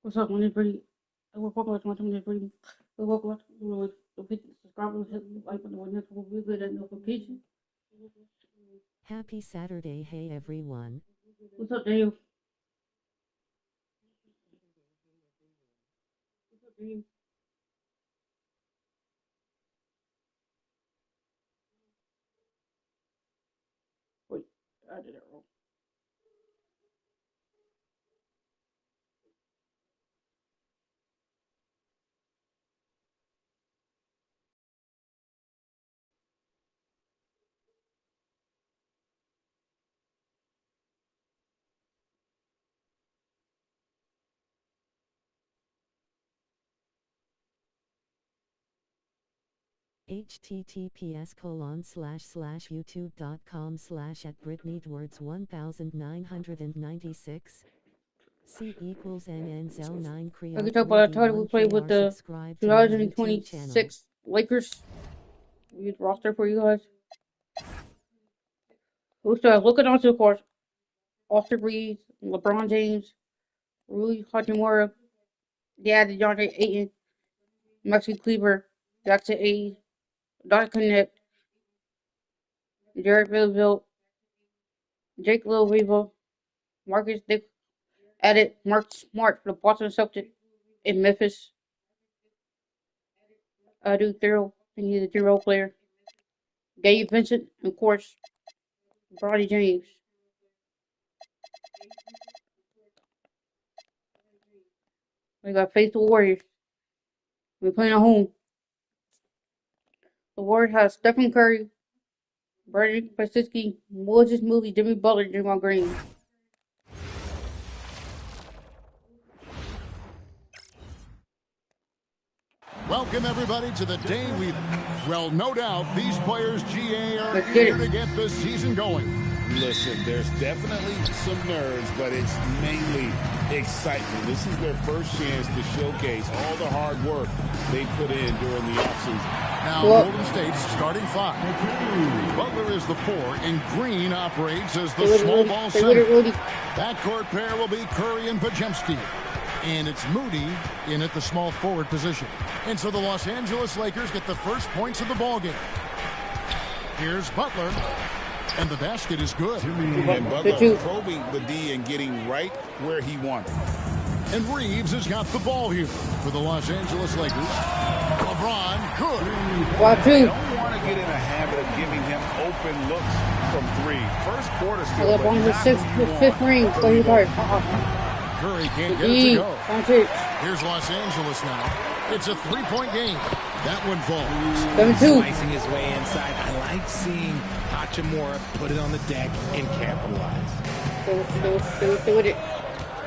What's up, my name is Brady. Welcome back to my channel, my name is Brady. Welcome back to hit the subscribe button, hit the like button, and hit that notification. Happy Saturday, hey everyone. What's up, Daniel? What's up, Daniel? Wait, I did it wrong. https://youtube.com/@BritneyEdwards1996 C equals NNZL9 I Creole can talk about the title we 3B1 played with KR. the Subscribe to my YouTube channel. 2026 Lakers. We use roster for you guys. So looking onto the course, Austin Reeves, LeBron James, Rui Hachimura, they added DeAndre Ayton, Maxi Kleber, Jackson A, Dot Connect, Jared Vanderbilt, Jake Lil Riva, Marcus Dick added Mark Smart for the Boston Celtics in Memphis. Duke Thurl, and he's a 3-role player. Dave Vincent, and of course, Bronny James. We got Faith the Warriors. We're playing at home. The Warriors have Stephen Curry, Brandon Pasitsky, Moses Moody, Jimmy Butler, and Draymond Green. Welcome, everybody, to the day well, no doubt, these players, GA, are here to get the season going. Listen, there's definitely some nerves, but it's mainly excitement. This is their first chance to showcase all the hard work they put in during the offseason. Now, Golden State's starting 5. Butler is the 4, and Green operates as the small ball center. Backcourt pair will be Curry and Podziemski. And it's Moody in at the small forward position. And so the Los Angeles Lakers get the first points of the ballgame. Here's Butler. And the basket is good. And Butler probing the D and getting right where he wanted. And Reeves has got the ball here for the Los Angeles Lakers. LeBron, good. They don't want to get in a habit of giving him open looks from 3. First quarter still. LeBron his fifth ring, so he's hurt. Curry can't get it to go. Here's Los Angeles now. It's a 3-point game. That one falls. Slicing his way inside. I like seeing Hachimura put it on the deck and capitalize.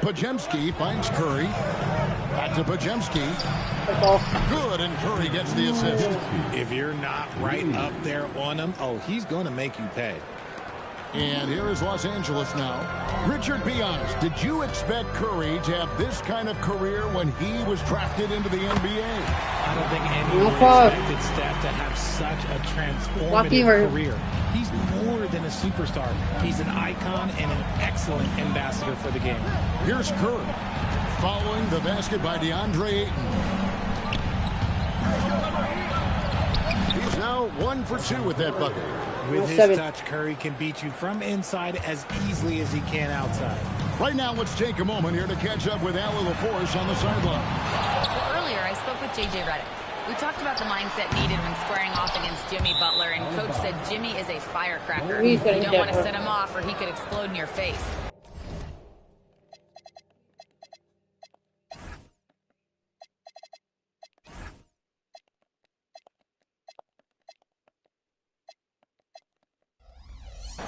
Podziemski finds Curry. Back to Podziemski. Good, and Curry gets the assist. If you're not right up there on him, oh, he's going to make you pay. And here is Los Angeles now. Richard, be honest, did you expect Curry to have this kind of career when he was drafted into the NBA? I don't think anyone expected Steph to have such a transformative career. He's more than a superstar. He's an icon and an excellent ambassador for the game. Here's Curry, following the basket by DeAndre Ayton. He's now 1 for 2 with that bucket. With his touch, Curry can beat you from inside as easily as he can outside. Right now, let's take a moment here to catch up with Allie LaForce on the sideline. Well, earlier, I spoke with J.J. Redick. We talked about the mindset needed when squaring off against Jimmy Butler, and Coach said Jimmy is a firecracker. You don't want to set him off or he could explode in your face.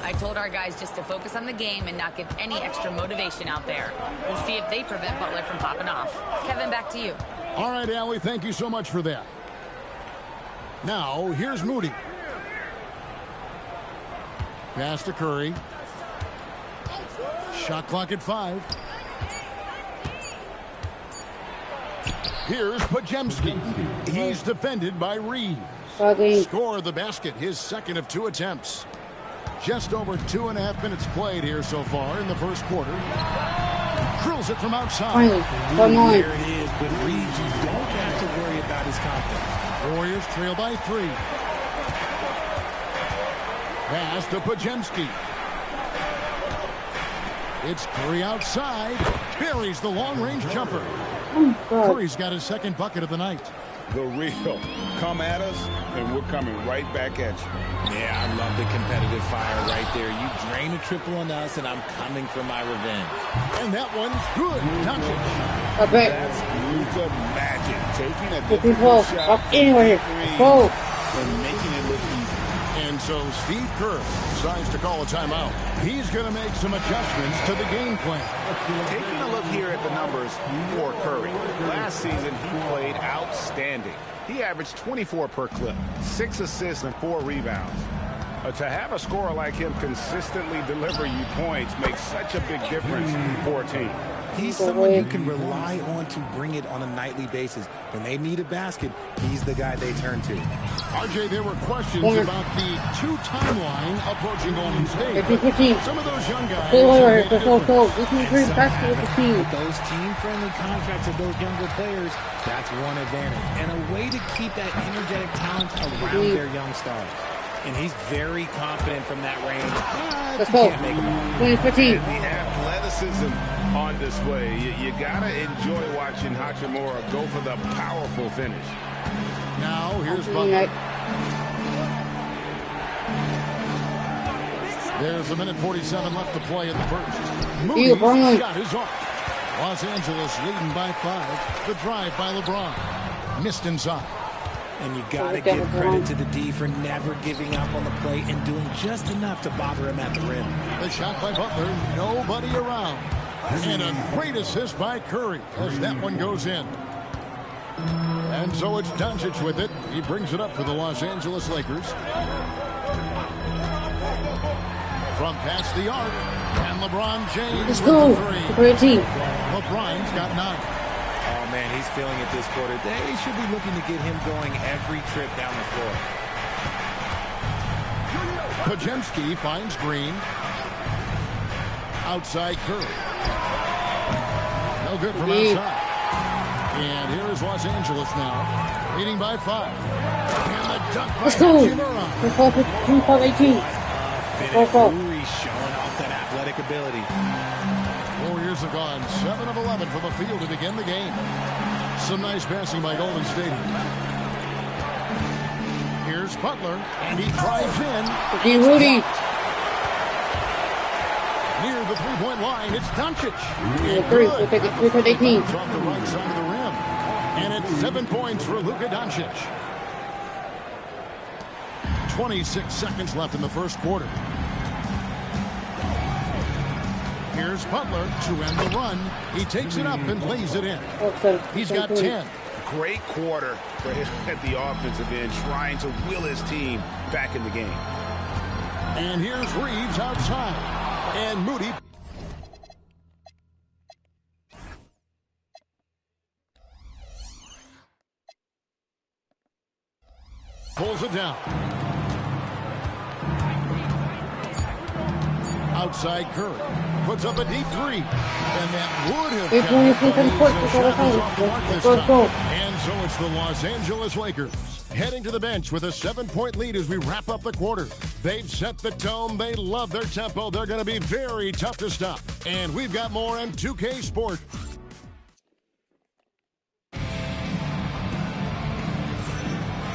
I told our guys just to focus on the game and not give any extra motivation out there. We'll see if they prevent Butler from popping off. Kevin, back to you. All right, Allie, thank you so much for that. Now, here's Moody. Pass to Curry. Shot clock at 5. Here's Podziemski. He's defended by Reeves. Score the basket, his second of 2 attempts. Just over 2.5 minutes played here so far in the first quarter. Drills it from outside. Finally. There it is. With Reeves, you don't have to worry about his confidence. Warriors trail by 3. Pass to Pajemski. It's Curry outside. Buries the long-range jumper. Curry's got his second bucket of the night. The real. Come at us, and we're coming right back at you. Yeah, I love the competitive fire right there. You drain a triple on us, and I'm coming for my revenge. And that one's good. Doncic. That's Luka magic. Taking a difficult shot up anywhere. Go. and making it look easy. And so Steve Kerr decides to call a timeout. He's going to make some adjustments to the game plan. Taking a look here at the numbers for Curry. Last season, he played outstanding. He averaged 24 per clip, 6 assists and 4 rebounds. To have a scorer like him consistently deliver you points makes such a big difference for a team. He's someone you can rely on to bring it on a nightly basis. When they need a basket, he's the guy they turn to. RJ, there were questions about the 2 timeline approaching Golden State. Some of those young guys. With those team-friendly contracts of those younger players, that's one advantage. And a way to keep that energetic talent around their young stars. And he's very confident from that range. Let's go. 2015. And the athleticism on display. You got to enjoy watching Hachimura go for the powerful finish. Now, here's Butler. There's a minute 47 left to play in the first. Moody's shot is off. Los Angeles leading by 5. The drive by LeBron. Missed inside. And you got to give credit to the D for never giving up on the play and doing just enough to bother him at the rim. The shot by Butler, nobody around. And a great assist by Curry as that one goes in. And so it's Doncic with it. He brings it up for the Los Angeles Lakers. From past the arc, and LeBron James Let's with go. the 3. Great team. LeBron's got 9. Oh, man, he's feeling it this quarter. They should be looking to get him going every trip down the floor. Pajemski finds Green. Outside Curry. No good from outside. And here is Los Angeles now, leading by 5. And the dunk by Let's go. Hachimura. 18. Uri showing off that athletic ability. Warriors have gone 7 of 11 from the field to begin the game. Some nice passing by Golden State. Here's Butler, and he drives in. Rudy. Near the three-point line, it's Doncic. And good. We'll take it 3-18. From the right side of the rim. And it's 7 points for Luka Doncic. 26 seconds left in the first quarter. Here's Butler to end the run. He takes it up and lays it in. He's got 10. Great quarter for him at the offensive end, trying to will his team back in the game. And here's Reeves outside. And Moody. Pulls it down. Outside Curry. Puts up a deep 3. And that would have And so it's the Los Angeles Lakers heading to the bench with a 7-point lead as we wrap up the quarter. They've set the tone. They love their tempo. They're going to be very tough to stop. And we've got more on 2K Sports.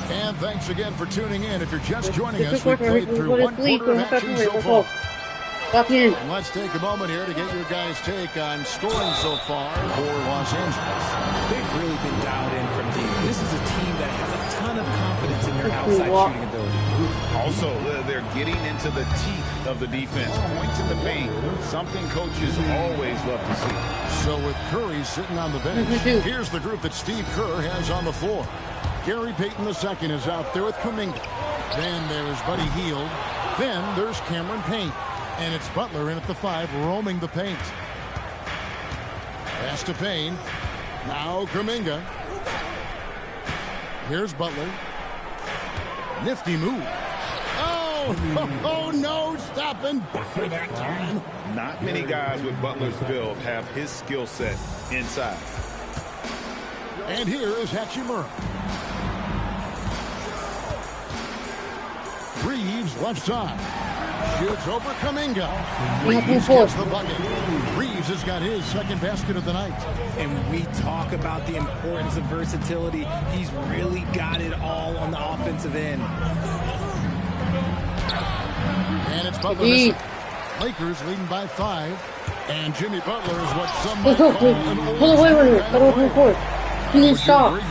And thanks again for tuning in. If you're just joining us, we played through 1 quarter of action so far. And let's take a moment here to get your guys' take on scoring so far for Los Angeles. They've really been dialed in from deep. This is a team that has a ton of confidence in their outside shooting ability. Also, they're getting into the teeth of the defense. Points in the paint, something coaches always love to see. So with Curry sitting on the bench, here's the group that Steve Kerr has on the floor. Gary Payton II is out there with Kuminga. Then there's Buddy Hield. Then there's Cameron Payne. And it's Butler in at the 5, roaming the paint. Pass to Payne. Now Kuminga. Here's Butler. Nifty move. Oh, Oh, no, stopping Butler that time. Not many guys with Butler's build have his skill set inside. And here is Hachimura. Reeves left side. Shoots over Kuminga. Reeves gets the bucket. Reeves has got his second basket of the night. And we talk about the importance of versatility. He's really got it all on the offensive end. And it's Butler missing. Lakers leading by 5. And Jimmy Butler is what some might call an old He needs stop. Yeah,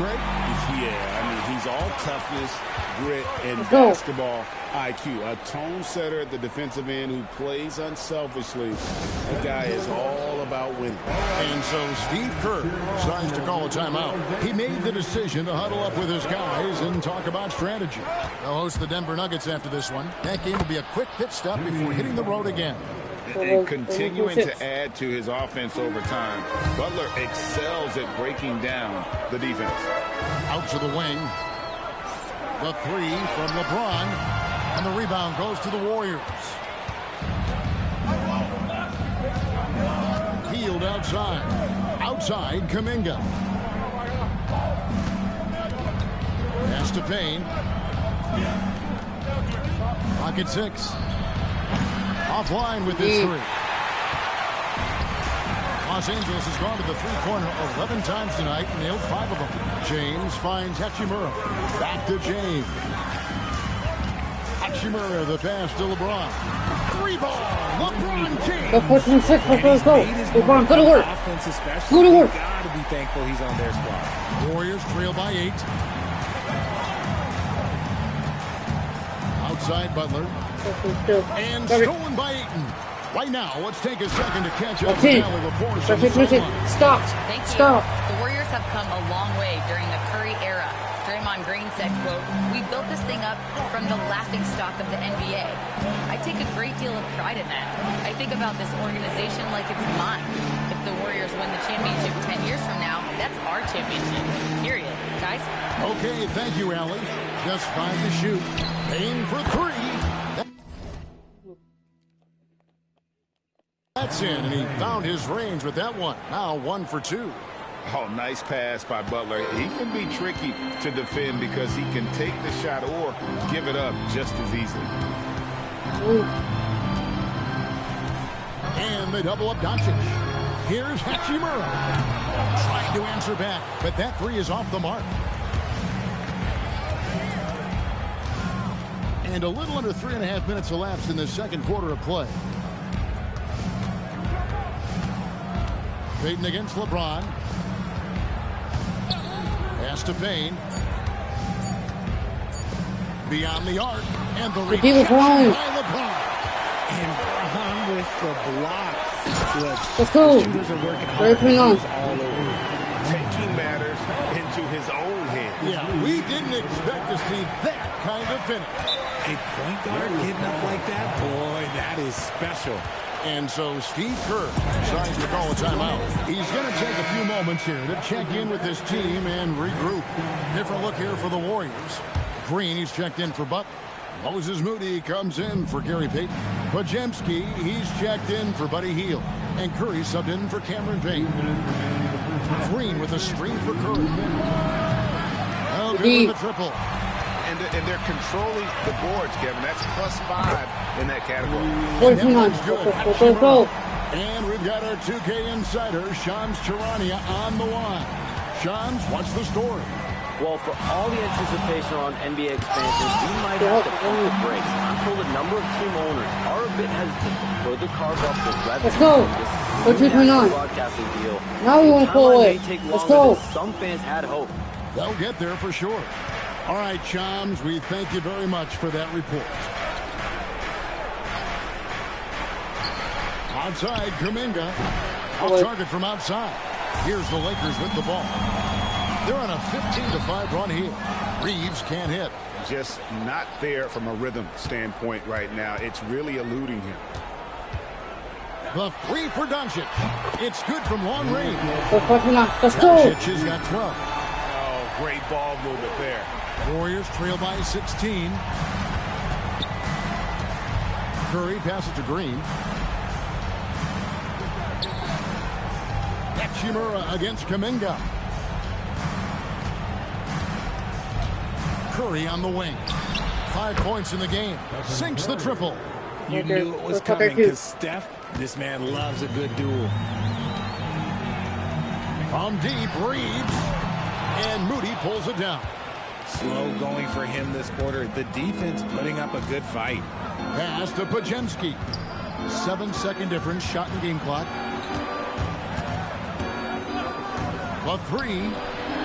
I mean, he's all toughness, grit, and basketball IQ. A tone setter at the defensive end who plays unselfishly. That guy is all about winning. And so Steve Kerr decides to call a timeout. He made the decision to huddle up with his guys and talk about strategy. They'll host the Denver Nuggets after this one. That game will be a quick pit stop before hitting the road again. And continuing to add to his offense over time, Butler excels at breaking down the defense. Out to the wing. The three from LeBron. And the rebound goes to the Warriors. Healed outside. Outside, Kuminga. Pass to Payne. Pocket 6. Offline with his three. Los Angeles has gone to the three-pointer 11 times tonight and nailed 5 of them. James finds Hachimura. Back to James. Hachimura, the pass to LeBron. 3-ball. LeBron James. Go 14-6. Let's go. LeBron, go to work. Go to work. Gotta be thankful he's on their squad. Warriors trail by 8. Outside Butler. And stolen by Ayton. Right now, let's take a second to catch up with Allie before Stop. Thank you. Stop. The Warriors have come a long way during the Curry era. Draymond Green said, quote, "We built this thing up from the laughingstock of the NBA." I take a great deal of pride in that. I think about this organization like it's mine. If the Warriors win the championship 10 years from now, that's our championship. Period. Guys? Okay, thank you, Allie. Just 5 to shoot. Payne for 3. That's in, and he found his range with that one. Now 1 for 2. Oh, nice pass by Butler. He can be tricky to defend because he can take the shot or give it up just as easily. And they double up Doncic. Here's Hachimura. Trying to answer back, but that 3 is off the mark. And a little under 3.5 minutes elapsed in the second quarter of play. Payton against LeBron. Pass to Payne. Beyond the arc. And the rebound by LeBron. And Braun with the blocks. Let's go. Shooters are working hard. All over. Taking matters into his own hands. Yeah, we didn't expect to see that kind of finish. A point guard getting up like that, boy, that is special. And so Steve Kerr decides to call a timeout. He's going to take a few moments here to check in with his team and regroup. Different look here for the Warriors. Green, he's checked in for Butler. Moses Moody comes in for Gary Payton. Podziemski, he's checked in for Buddy Hield. And Curry subbed in for Cameron Payne. Green with a screen for Curry. Oh, good with the triple. And they're controlling the boards, Kevin. That's +5 in that category. And we've got our 2K insider, Shams Charania, on the line. Shams, what's the story? Well, for all the anticipation on NBA expansion, we might have to pump the brakes. I'm told a number of team owners are a bit hesitant to further carve up the revenue. Let's go. What's going on? Broadcasting deal. Now we want to pull away. Let's go. Some fans had hope. They'll get there for sure. All right, Shams, we thank you very much for that report. Outside, Kuminga. Off target from outside. Here's the Lakers with the ball. They're on a 15-5 run here. Reeves can't hit. Just not there from a rhythm standpoint right now. It's really eluding him. The 3 for Doncic. It's good from long range. Let's go. Doncic has got 12. Oh, great ball movement there. Warriors trail by 16. Curry passes to Green. Hachimura against Kuminga. Curry on the wing. 5 points in the game. Sinks the triple. You knew it was coming because Steph, this man loves a good duel. From deep, Reeves. And Moody pulls it down. Slow going for him this quarter. The defense putting up a good fight. Pass to Pajemski. 7-second difference, shot and game clock. The three.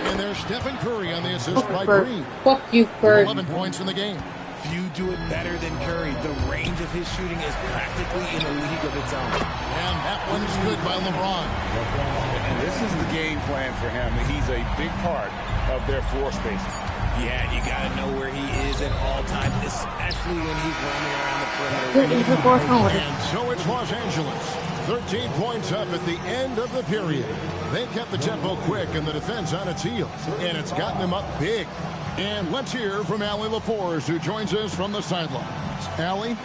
And there's Stephen Curry on the assist by Green. Fuck you, Curry. 11 points in the game. Few do it better than Curry. The range of his shooting is practically in a league of its own. And that one's good by LeBron. And this is the game plan for him. He's a big part of their floor spacing. Yeah, you got to know where he is at all times, especially when he's roaming around the perimeter. And so it's Los Angeles. 13 points up at the end of the period. They kept the tempo quick and the defense on its heels. And it's gotten them up big. And let's hear from Allie LaForce, who joins us from the sidelines. Allie?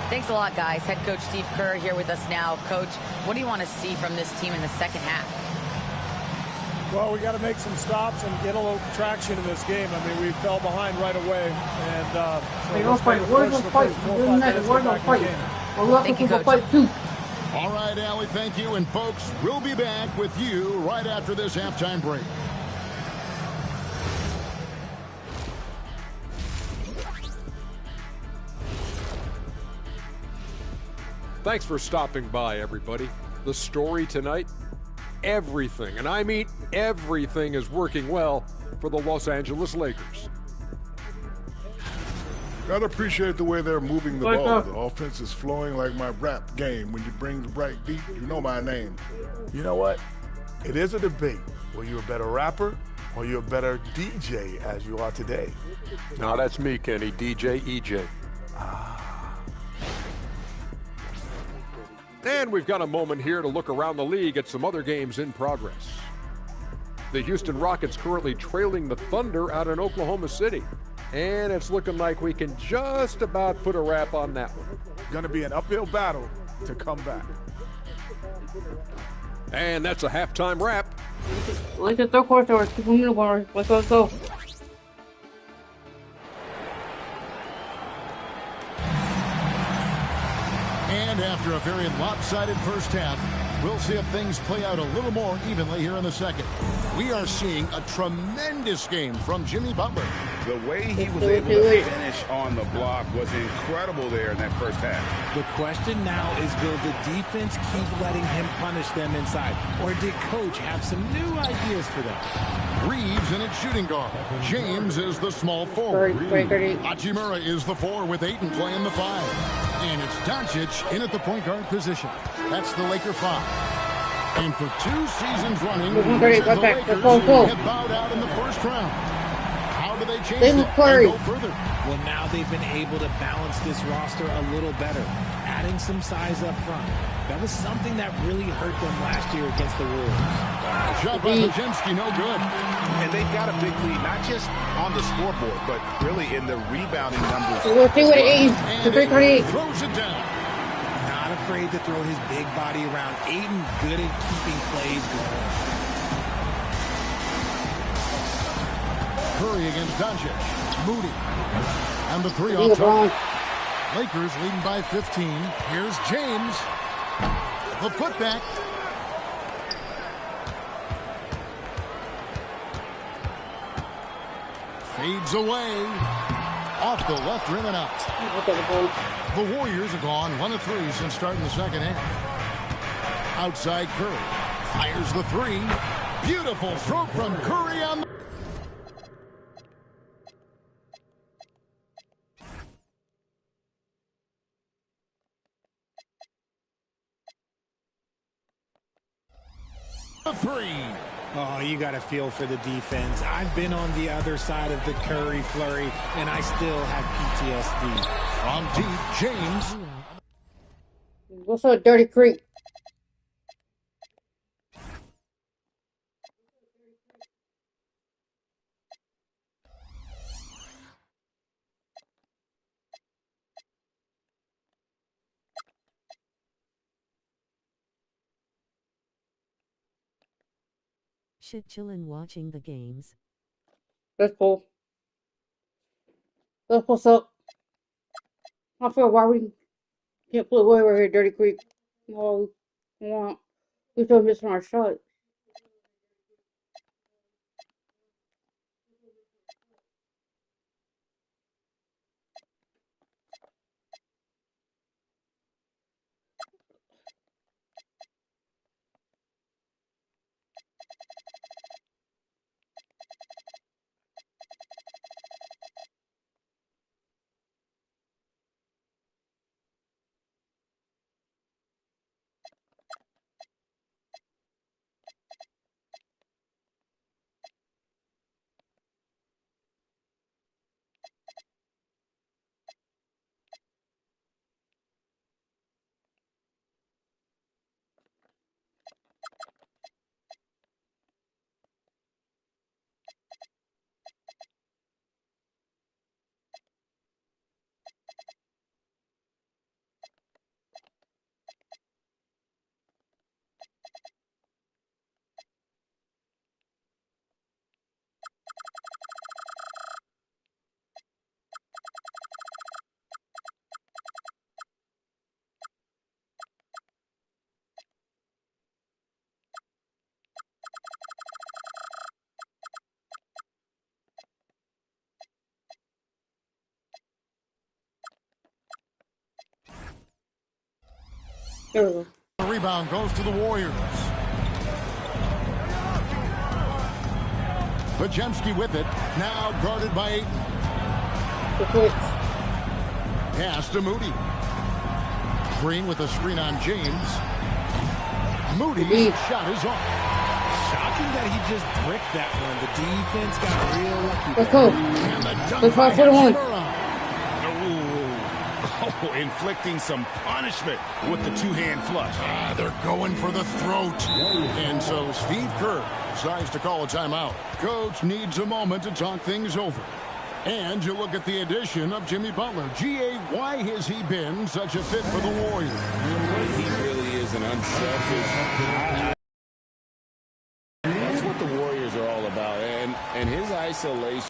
Thanks a lot, guys. Head coach Steve Kerr here with us now. Coach, what do you want to see from this team in the second half? Well, we got to make some stops and get a little traction in this game. I mean, we fell behind right away. And we're going to fight. We're going to fight. We're going to fight. Thank you, Coach. All right, Allie, thank you. And, folks, we'll be back with you right after this halftime break. Thanks for stopping by, everybody. The story tonight, everything, and I mean everything, is working well for the Los Angeles Lakers. Gotta appreciate the way they're moving the ball. The offense is flowing like my rap game. When you bring the right beat, you know my name. You know what? It is a debate. Were you a better rapper or you're a better DJ as you are today? Now that's me, Kenny, DJ EJ. And we've got a moment here to look around the league at some other games in progress. The Houston Rockets currently trailing the Thunder out in Oklahoma City. And it's looking like we can just about put a wrap on that one. Going to be an uphill battle to come back. And that's a halftime wrap. Like the third quarter or 2 minute bar. Let's go. And after a very lopsided first half, we'll see if things play out a little more evenly here in the second. We are seeing a tremendous game from Jimmy Butler. The way he was able to finish on the block was incredible there in that first half. The question now is, will the defense keep letting him punish them inside? Or did Coach have some new ideas for them? Reeves in its shooting guard. James is the small forward. Hachimura is the 4 with Ayton playing the 5. And it's Doncic in at the point guard position. That's the Laker 5. And for 2 seasons running, the Lakers have bowed out in the first round. How do they change that and go further? Well, now they've been able to balance this roster a little better, adding some size up front. That was something that really hurt them last year against the Wolves. Shot by Pajemski, no good. And they've got a big lead, not just on the scoreboard, but really in the rebounding numbers. We'll see what it is. And throws it down. Not afraid to throw his big body around. Ayton good at keeping plays going. Curry against Doncic. Moody. And the 3 on top. Lakers leading by 15. Here's James. The putback. Fades away. Off the left rim and out. The Warriors have gone 1 of 3 since starting the second half. Outside Curry. Fires the 3. Beautiful stroke from Curry on the... Three. Oh, you got to feel for the defense. I've been on the other side of the Curry flurry, and I still have PTSD. From deep, James. What's up, Dirty Creek? Shit chillin' watching the games. That's cool. That's what's up. I feel why we can't put away right here, Dirty Creek. Well, we still missing our shot. There we go. The rebound goes to the Warriors. Pajemski with it. Now guarded by Ayton. Pass to Moody. Green with a screen on James. Moody's shot is off. Shocking that he just bricked that one. The defense got real lucky. Let's go. And the dunk Let's by go for the one. Hachimura. Oh, inflicting some punishment with the two-hand flush. They're going for the throat. And so Steve Kerr decides to call a timeout. Coach needs a moment to talk things over. And you look at the addition of Jimmy Butler. G.A., why has he been such a fit for the Warriors? He really is an unselfish. That's what the Warriors are all about. And his isolation.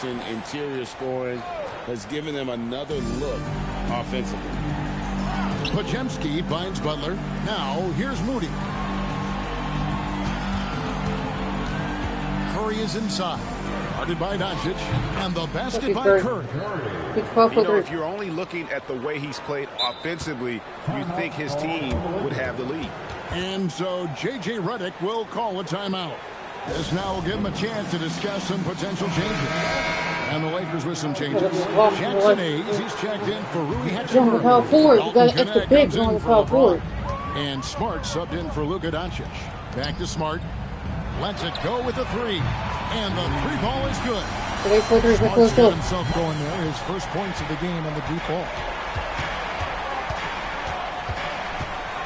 Interior scoring has given them another look offensively. Pajemski finds Butler. Now here's Moody. Curry is inside. Guarded by Doncic. And the basket by Curry. You know, if you're only looking at the way he's played offensively, you'd think his team would have the lead. And so J.J. Redick will call a timeout. This now will give him a chance to discuss some potential changes. And the Lakers with some changes. Jackson Hayes, he's checked in for Rui Hachimura. Power forward. You got an extra big on the power forward. And Smart subbed in for Luka Doncic. Back to Smart. Lets it go with the three. And the three ball is good. Smart's got himself going there. His first points of the game on the deep ball.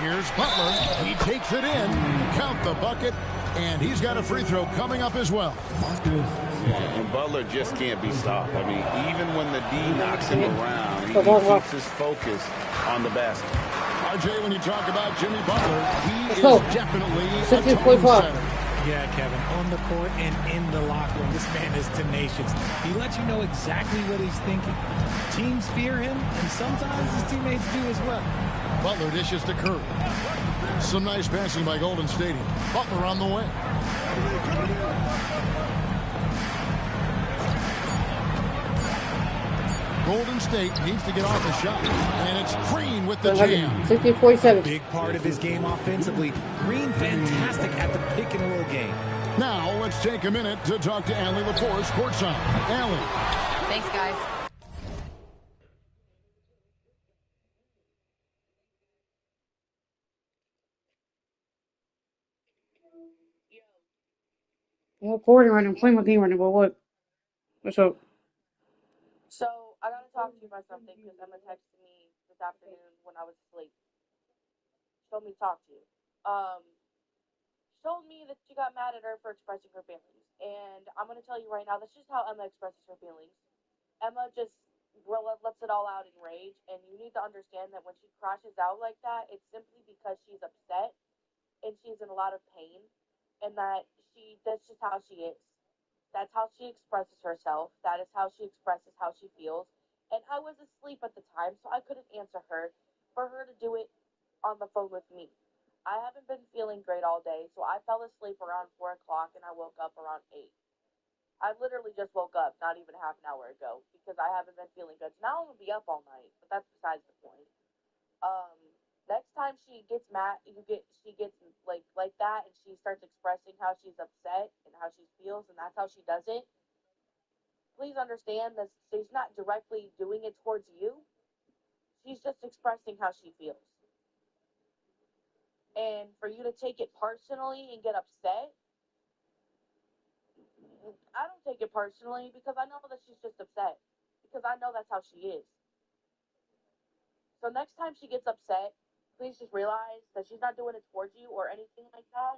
Here's Butler. He takes it in. Count the bucket. And he's got a free throw coming up as well. Yeah, and Butler just can't be stopped. I mean, even when the D knocks him around, he keeps his focus on the basket. RJ, when you talk about Jimmy Butler, he is definitely a tone setter. Yeah, Kevin, on the court and in the locker room, this man is tenacious. He lets you know exactly what he's thinking. Teams fear him, and sometimes his teammates do as well. Butler dishes to Curry. Some nice passing by Golden State. Butler on the way. Golden State needs to get off a shot, and it's Green with the jam. 60-47. Big part of his game offensively. Green fantastic at the pick and roll game. Now let's take a minute to talk to Allie LaForce courtside. Allie. Thanks, guys. I'm recording right now. I'm playing my game right now, but what? What's up? So, I gotta talk to you about something because Emma texted me this afternoon when I was asleep. She told me to talk to you. She told me that she got mad at her for expressing her feelings. And I'm gonna tell you right now, that's just how Emma expresses her feelings. Emma just lets it all out in rage, and you need to understand that when she crashes out like that, it's simply because she's upset and she's in a lot of pain, and that's just how she is. That's how she expresses herself. That is how she expresses how she feels. And I was asleep at the time, so I couldn't answer her. For her to do it on the phone with me. I haven't been feeling great all day, so I fell asleep around 4 o'clock and I woke up around 8. I literally just woke up not even half an hour ago because I haven't been feeling good. So now I'm going to be up all night, but that's besides the point. Next time she gets mad, she gets like that, and she starts expressing how she's upset and how she feels, and that's how she does it. Please understand that she's not directly doing it towards you. She's just expressing how she feels. And for you to take it personally and get upset, I don't take it personally because I know that she's just upset. Because I know that's how she is. So next time she gets upset, please just realize that she's not doing it towards you or anything like that.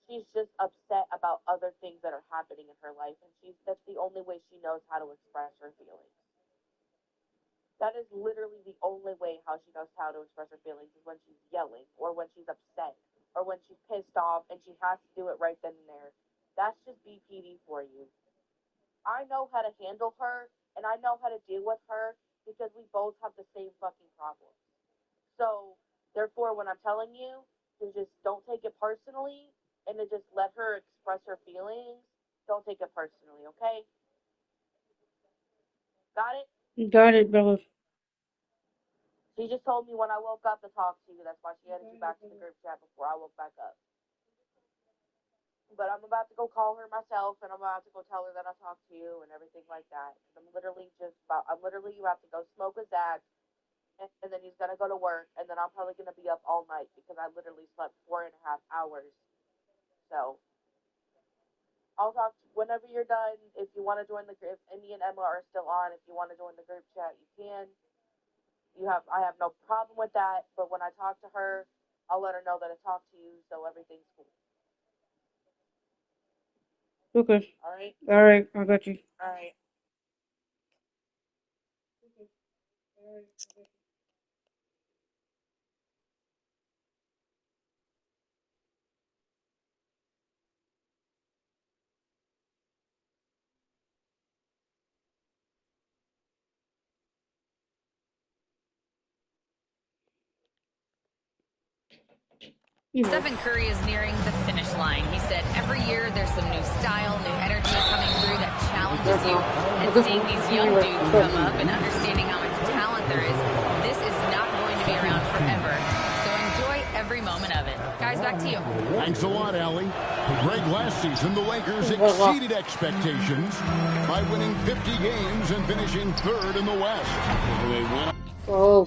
She's just upset about other things that are happening in her life, and that's the only way she knows how to express her feelings. That is literally the only way how she knows how to express her feelings is when she's yelling or when she's upset or when she's pissed off and she has to do it right then and there. That's just BPD for you. I know how to handle her, and I know how to deal with her because we both have the same fucking problem. So, therefore, when I'm telling you to just don't take it personally and to just let her express her feelings, don't take it personally, okay? Got it? Got it, brother. She just told me when I woke up to talk to you. That's why she added you back to the group chat before I woke back up. But I'm about to go call her myself, and I'm about to go tell her that I talked to you and everything like that. I'm literally about to go smoke with Zach, and then he's going to go to work, and then I'm probably going to be up all night because I literally slept 4.5 hours. So, I'll talk to you whenever you're done. If you want to join the group, if me and Emma are still on, if you want to join the group chat, you can. I have no problem with that, but when I talk to her, I'll let her know that I talked to you, so everything's cool. Okay. All right? All right, I got you. All right. Stephen Curry is nearing the finish line. He said every year there's some new style, new energy coming through that challenges you. And seeing these young dudes come up and understanding how much talent there is, this is not going to be around forever. So enjoy every moment of it. Guys, back to you. Thanks a lot, Allie. Greg, last season, the Lakers exceeded expectations by winning 50 games and finishing third in the West. They win. Oh.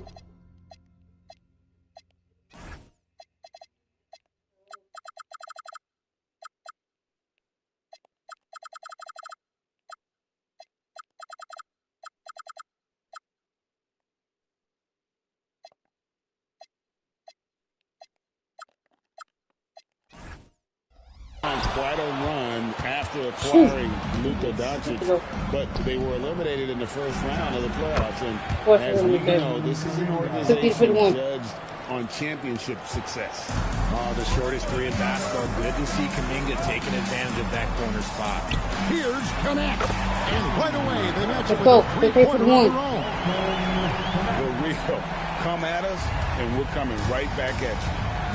Quite a run after acquiring Luka Doncic, but they were eliminated in the first round of the playoffs. And as we know, this is an organization judged on championship success. Oh, the shortest three in basketball. Good to see Kuminga taking advantage of that corner spot. Here's Connect. And right away, they match up with a three-pointer of their own. The real come at us, and we're coming right back at you.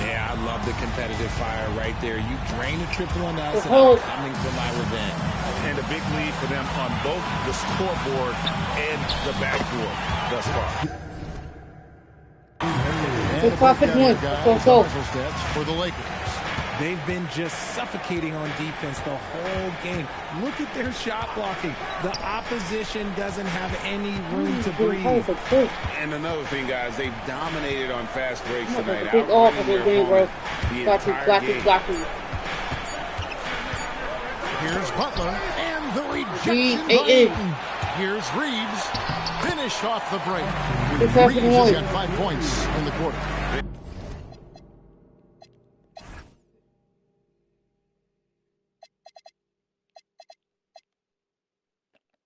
Yeah, I love the competitive fire right there. You drain a triple on us, and I'm coming for my revenge. And a big lead for them on both the scoreboard and the backboard thus far. Good profit one. Go. For the Lakers. They've been just suffocating on defense the whole game. Look at their shot blocking. The opposition doesn't have any room to breathe. And another thing, guys, they've dominated on fast breaks tonight. Big off of the game, bro. Blocking. Here's Butler, and the rejection by Ayton. Here's Reeves, finished off the break. Reeves has got 5 points in the quarter.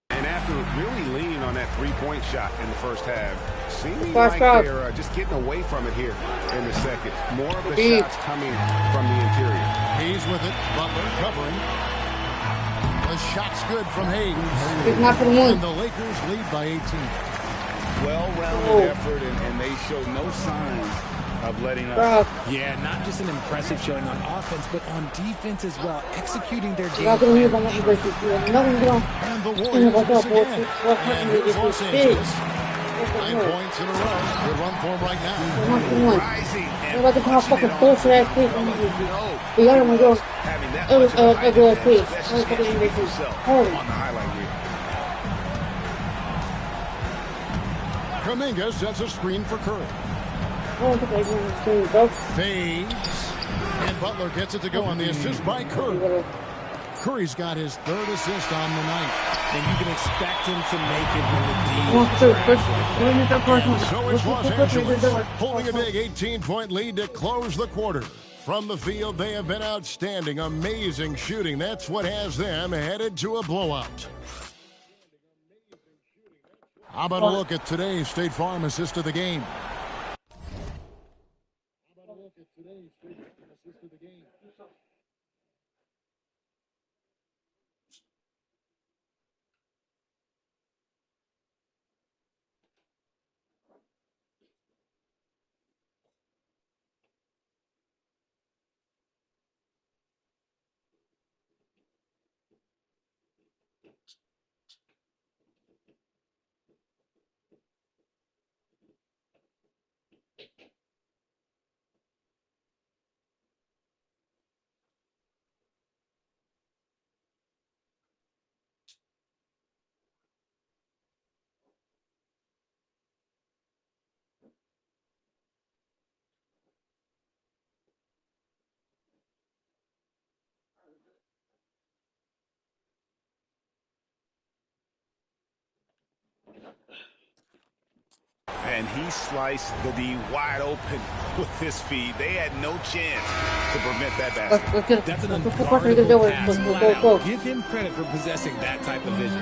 And after really leaning on that three-point shot in the first half, seeming like they're just getting away from it here in the second. More of the shots coming from the interior. Hayes with it, Butler covering. The shot's good from Hayes. And the Lakers lead by 18. Well-rounded effort, and they show no signs of letting up. Yeah, not just an impressive showing on offense, but on defense as well, executing their game. And the Warriors miss again. And here's Los Angeles. 9 points in a row. Good run for him right now. Rising and Like a fucking bullshit ass pick. We got him to go. having that It was much of a a good high pick. defense, that's just getting yourself on the highlight reel. Kuminga sets a screen for Curry. Fades. And Butler gets it to go on the assist by Curry. Curry's got his third assist on the night. And you can expect him to make it when the D. So it's Los Angeles holding a big 18-point lead to close the quarter. From the field, they have been outstanding. Amazing shooting. That's what has them headed to a blowout. How about a look at today's State Farm assist of the game? And he sliced the D wide open with his feet. They had no chance to prevent that basket. That's an unguardable pass. Flat out. Give him credit for possessing that type of vision.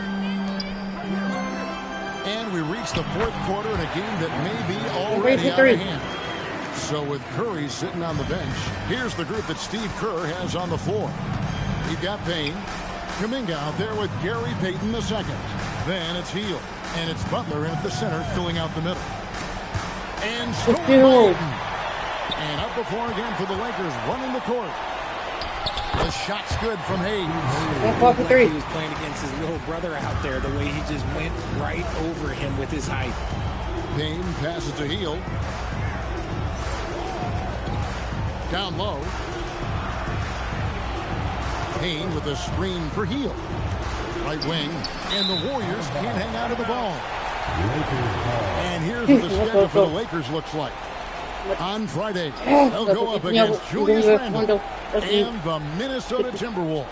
And we reach the fourth quarter in a game that may be already out of hand. So with Curry sitting on the bench, here's the group that Steve Kerr has on the floor. You've got Payne, Kuminga out there with Gary Payton II. Then it's Hield, and it's Butler at the center filling out the middle. And scored by Ayton. And up the floor again for the Lakers running the court. The shot's good from Hayes. Like he was playing against his little brother out there, the way he just went right over him with his height. Payne passes to Hield. Down low. Payne with a screen for Hield. Right wing. And the Warriors can't hang out of the ball. And here's what the schedule for the Lakers looks like. On Friday, they'll go up against Julius Randle and the Minnesota Timberwolves.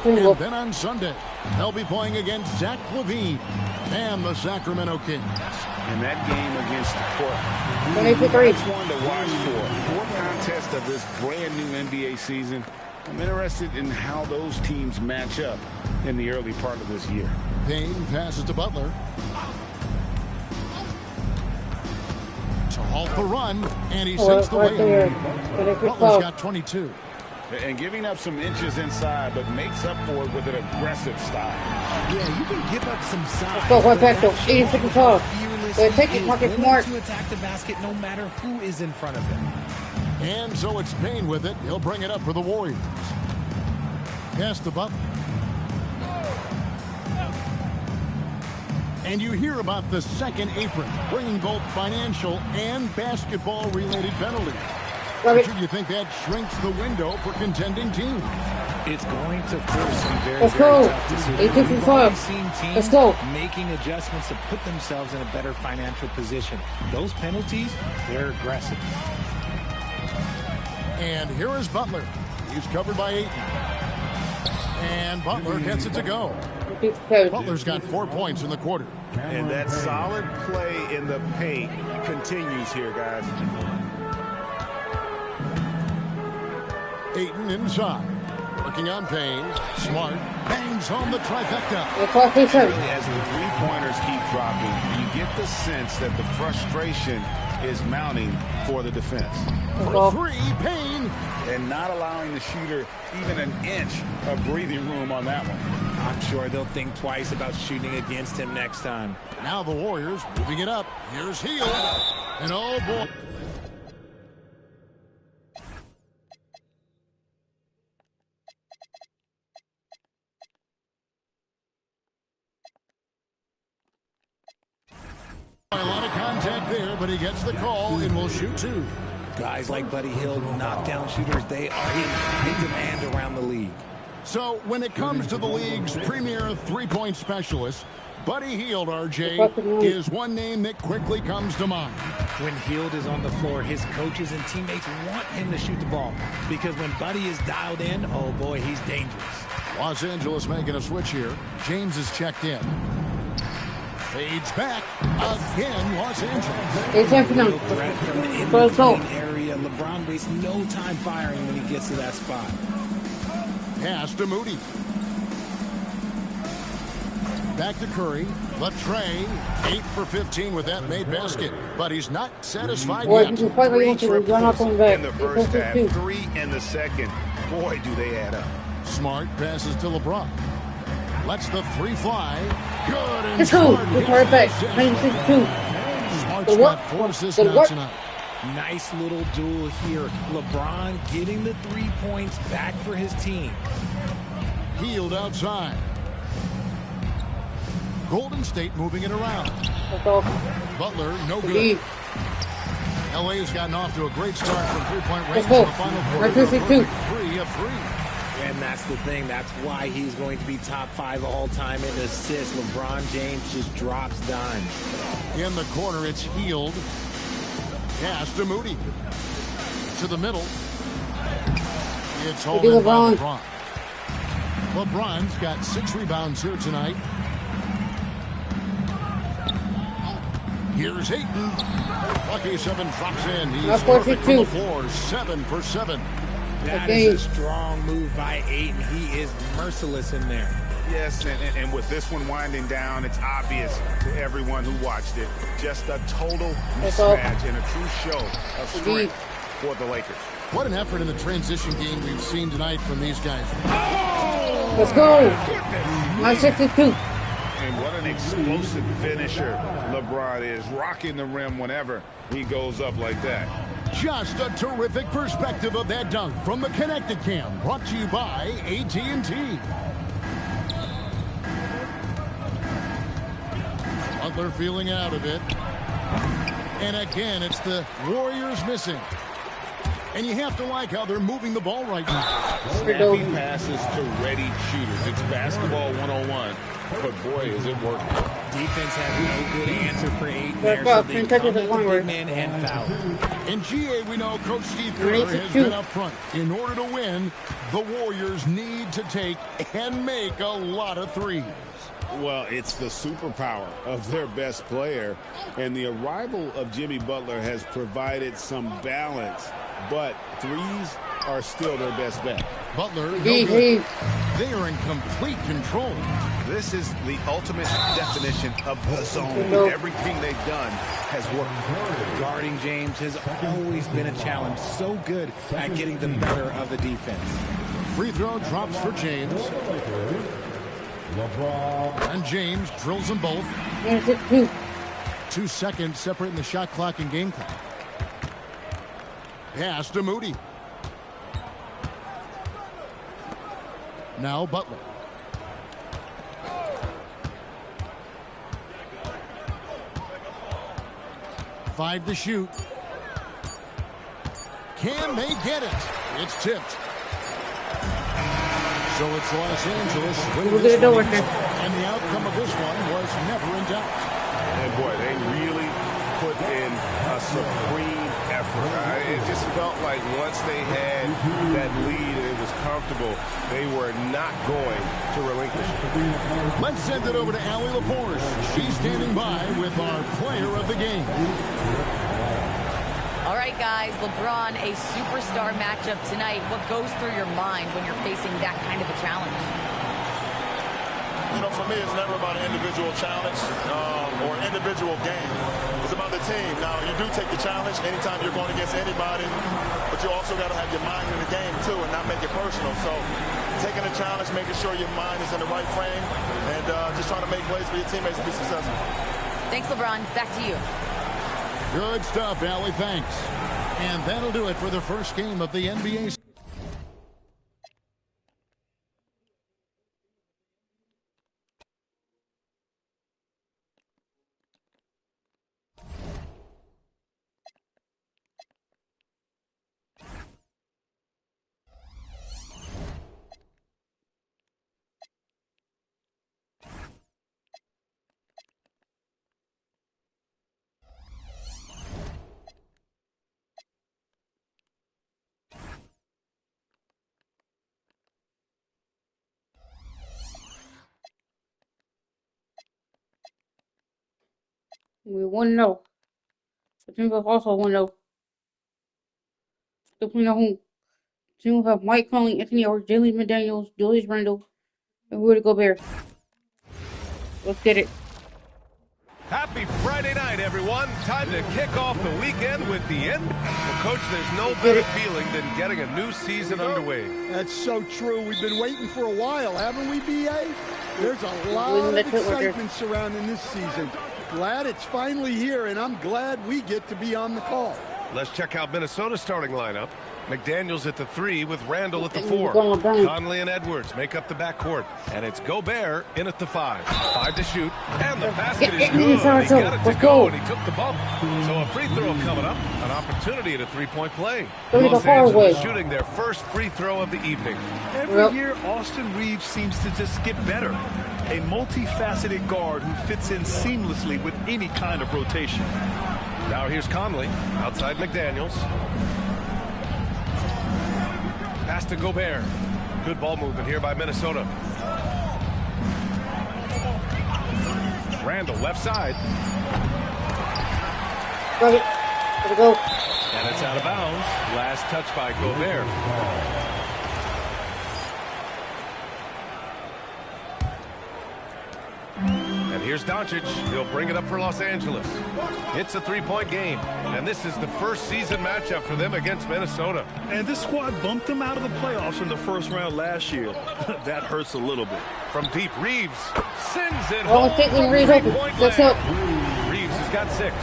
And then on Sunday, they'll be playing against Zach LaVine and the Sacramento Kings. And that game against Portland, that's one to watch for. Fourth contest of this brand new NBA season. I'm interested in how those teams match up in the early part of this year. Payne passes to Butler. to halt the run, and he sends the way. Butler's got 22. And giving up some inches inside, but makes up for it with an aggressive style. Yeah, you can give up some size. Let's go, right back to 80 seconds off. Take it, Marcus Smart. To attack the basket no matter who is in front of him. And so it's Payne with it. He'll bring it up for the Warriors. Pass to Butler. And you hear about the second apron, bringing both financial and basketball-related penalties. Richard, do you think that shrinks the window for contending teams? It's going to force some very, Let's very go. tough decisions. 8:55. We've seen teams Let's go. making adjustments to put themselves in a better financial position. Those penalties, they're aggressive. And here is Butler. He's covered by Ayton. And Butler gets it to go. Butler's got 4 points in the quarter. And that solid play in the paint continues here, guys. Ayton inside. Working on Payne. Smart. Bangs home the trifecta. As the three-pointers keep dropping, you get the sense that the frustration is mounting for the defense. For three, Payne. And not allowing the shooter even an inch of breathing room on that one. I'm sure they'll think twice about shooting against him next time. Now the Warriors moving it up. Here's Hield. And oh boy. A lot of contact there, but he gets the call and will shoot two. Guys like Buddy Hield, knockdown shooters, they are in high demand around the league. So when it comes to the league's premier three-point specialist, Buddy Hield, RJ, is one name that quickly comes to mind. When Hield is on the floor, his coaches and teammates want him to shoot the ball. Because when Buddy is dialed in, oh boy, he's dangerous. Los Angeles making a switch here. James is checked in. Fades back. Again, Los Angeles. Threat from the in-between area. LeBron wastes no time firing when he gets to that spot. Pass to Moody. Back to Curry. Latrey, 8 for 15 with that made basket. But he's not satisfied yet. 3 triples in the first half, 3 in the second. Boy, do they add up. Smart passes to LeBron. Lets the three fly. Good and Let's go. Smart Let's right back. 962. Smart's got 4 assists now tonight. Nice little duel here. LeBron getting the 3 points back for his team. Hield outside. Golden State moving it around. Butler, no good. LA's gotten off to a great start from three-point range in the final quarter. 3 of 3. And that's the thing. That's why he's going to be top 5 all-time in assists. LeBron James just drops dimes. In the corner, it's Hield. Pass to Moody. To the middle. It's holding by LeBron. LeBron's got 6 rebounds here tonight. Here's Ayton. Lucky 7 drops in. He's perfect from the floor. 7 for 7. That is a strong move by Ayton. He is merciless in there. Yes, and with this one winding down, it's obvious to everyone who watched it. Just a total mismatch and a true show of strength for the Lakers. What an effort in the transition game we've seen tonight from these guys. Oh! Let's go. 962. And what an explosive finisher LeBron is, rocking the rim whenever he goes up like that. Just a terrific perspective of that dunk from the Connected Cam, brought to you by AT&T. Butler feeling out of it. And again, it's the Warriors missing. And you have to like how they're moving the ball right now. Snappy passes to ready shooters. It's basketball 101. But boy, is it working. Defense has no good answer for Ayton there, so they come at the big man and foul. In GA, we know Coach Steve Kerr has been up front. In order to win, the Warriors need to take and make a lot of threes. Well, it's the superpower of their best player, and the arrival of Jimmy Butler has provided some balance, but threes are still their best bet. Butler, no good. They are in complete control. This is the ultimate definition of the zone. Everything they've done has worked. Guarding James has always been a challenge. So good at getting the better of the defense. Free throw drops for James. And James drills them both. 2 seconds separating the shot clock and game clock. Pass to Moody. Now Butler. Five to shoot. Can they get it? It's tipped. So it's Los Angeles winning this one. And the outcome of this one was never in doubt. And boy, they really put in a supreme effort. It just felt like once they had that lead and it was comfortable, they were not going to relinquish it. Let's send it over to Allie LaForce. She's standing by with our player of the game. All right, guys, LeBron, a superstar matchup tonight. What goes through your mind when you're facing that kind of a challenge? You know, for me, it's never about an individual challenge or an individual game. It's about the team. Now, you do take the challenge anytime you're going against anybody, but you also got to have your mind in the game, too, and not make it personal. So taking a challenge, making sure your mind is in the right frame, and just trying to make plays for your teammates to be successful. Thanks, LeBron. Back to you. Good stuff, Allie. Thanks. And that'll do it for the first game of the NBA. We 1-0. The team was also 1-0. Still playing at home. The team will have Mike Conley, Anthony Edwards, Jalen McDaniels, Julius Randle, and Rudy Gobert. Let's get it. Happy Friday night, everyone. Time to kick off the weekend with the end. Well, Coach, there's no better feeling than getting a new season underway. That's so true. We've been waiting for a while, haven't we, B.A.? There's a lot of excitement surrounding this season. Glad it's finally here, and I'm glad we get to be on the call. Let's check out Minnesota's starting lineup. McDaniels at the 3 with Randle at the 4. Conley and Edwards make up the backcourt. And it's Gobert in at the 5. 5 to shoot. And the basket is good. He got it to go, and he took the bump. So a free throw coming up. An opportunity at a three-point play. Los Angeles shooting their first free throw of the evening. Every year, Austin Reeves seems to just get better. A multifaceted guard who fits in seamlessly with any kind of rotation. Now here's Conley outside McDaniels. Pass to Gobert. Good ball movement here by Minnesota. Randle left side. Gotta go. And it's out of bounds. Last touch by Gobert. And here's Doncic. He'll bring it up for Los Angeles. It's a three-point game, and this is the first season matchup for them against Minnesota. And this squad bumped them out of the playoffs in the first round last year. That hurts a little bit. From deep, Reeves sends it home. Reeves has got 6.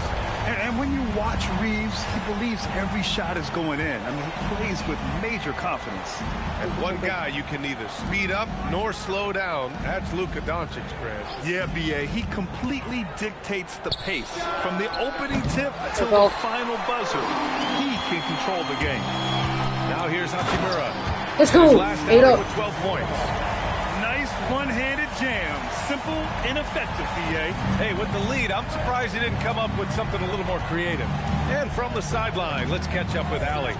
And when you watch Reeves, he believes every shot is going in. I mean, he plays with major confidence. And one guy you can neither speed up nor slow down. That's Luka Doncic, Grant. Yeah, B.A. He completely dictates the pace. From the opening tip to the final buzzer, he can control the game. Now here's Hachimura. Let's go. Last outing with 12 points. Nice one-handed jam. Simple and effective, B.A. Hey, with the lead, I'm surprised he didn't come up with something a little more creative. And from the sideline, let's catch up with Allie.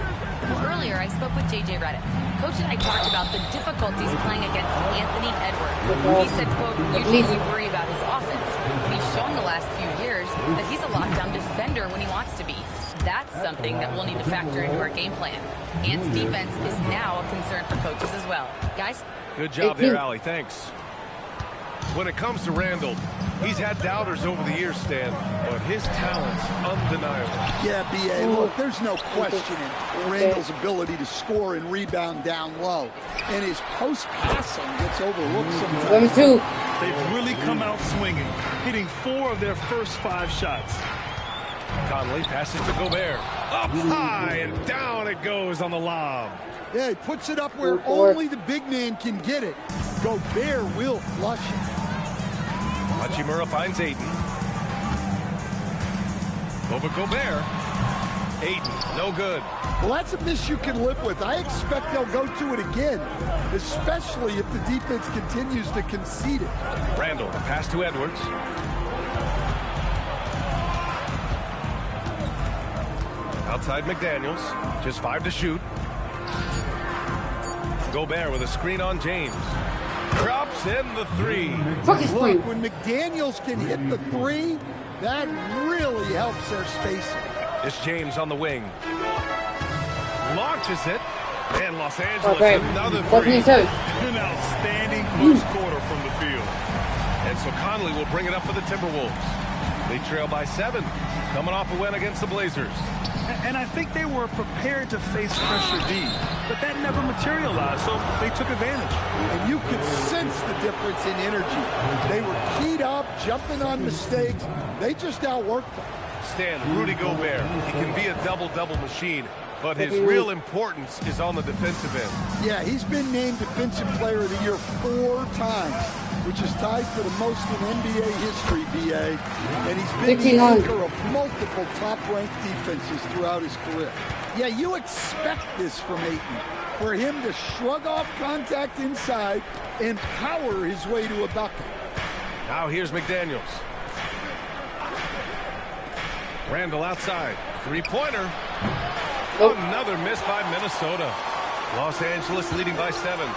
Well, earlier, I spoke with J.J. Redick. Coach and I talked about the difficulties playing against Anthony Edwards. He said, quote, usually we worry about his offense. He's shown the last few years that he's a lockdown defender when he wants to be. That's something that we'll need to factor into our game plan. Ant's defense is now a concern for coaches as well. Guys? Good job there, Allie. Thanks. When it comes to Randall, he's had doubters over the years, Stan, but his talent's undeniable. Yeah, B.A., look, there's no questioning Randall's ability to score and rebound down low. And his post-passing gets overlooked sometimes. They've really come out swinging, hitting 4 of their first 5 shots. Conley passes to Gobert. Up high and down it goes on the lob. Yeah, he puts it up where only the big man can get it. Gobert will flush it. Hachimura finds Ayton. Over Gobert. Ayton, no good. Well, that's a miss you can live with. I expect they'll go to it again, especially if the defense continues to concede it. Randall, the pass to Edwards. Outside McDaniels, just 5 to shoot. Gobert with a screen on James. Drops in the 3. Look, when McDaniels can hit the 3, that really helps their spacing. It's James on the wing. Launches it. And Los Angeles another 3. An outstanding first quarter from the field. And so Conley will bring it up for the Timberwolves. They trail by 7, coming off a win against the Blazers. And I think they were prepared to face pressure D, but that never materialized, so they took advantage. And you could sense the difference in energy. They were keyed up, jumping on mistakes. They just outworked them. Stan, Rudy Gobert, he can be a double-double machine, but his real importance is on the defensive end. Yeah, he's been named Defensive Player of the Year 4 times, which is tied for the most in NBA history, B.A. And he's been the anchor of multiple top-ranked defenses throughout his career. Yeah, you expect this from Ayton, for him to shrug off contact inside and power his way to a bucket. Now here's McDaniels. Randall outside. 3-pointer. Another miss by Minnesota. Los Angeles leading by 7.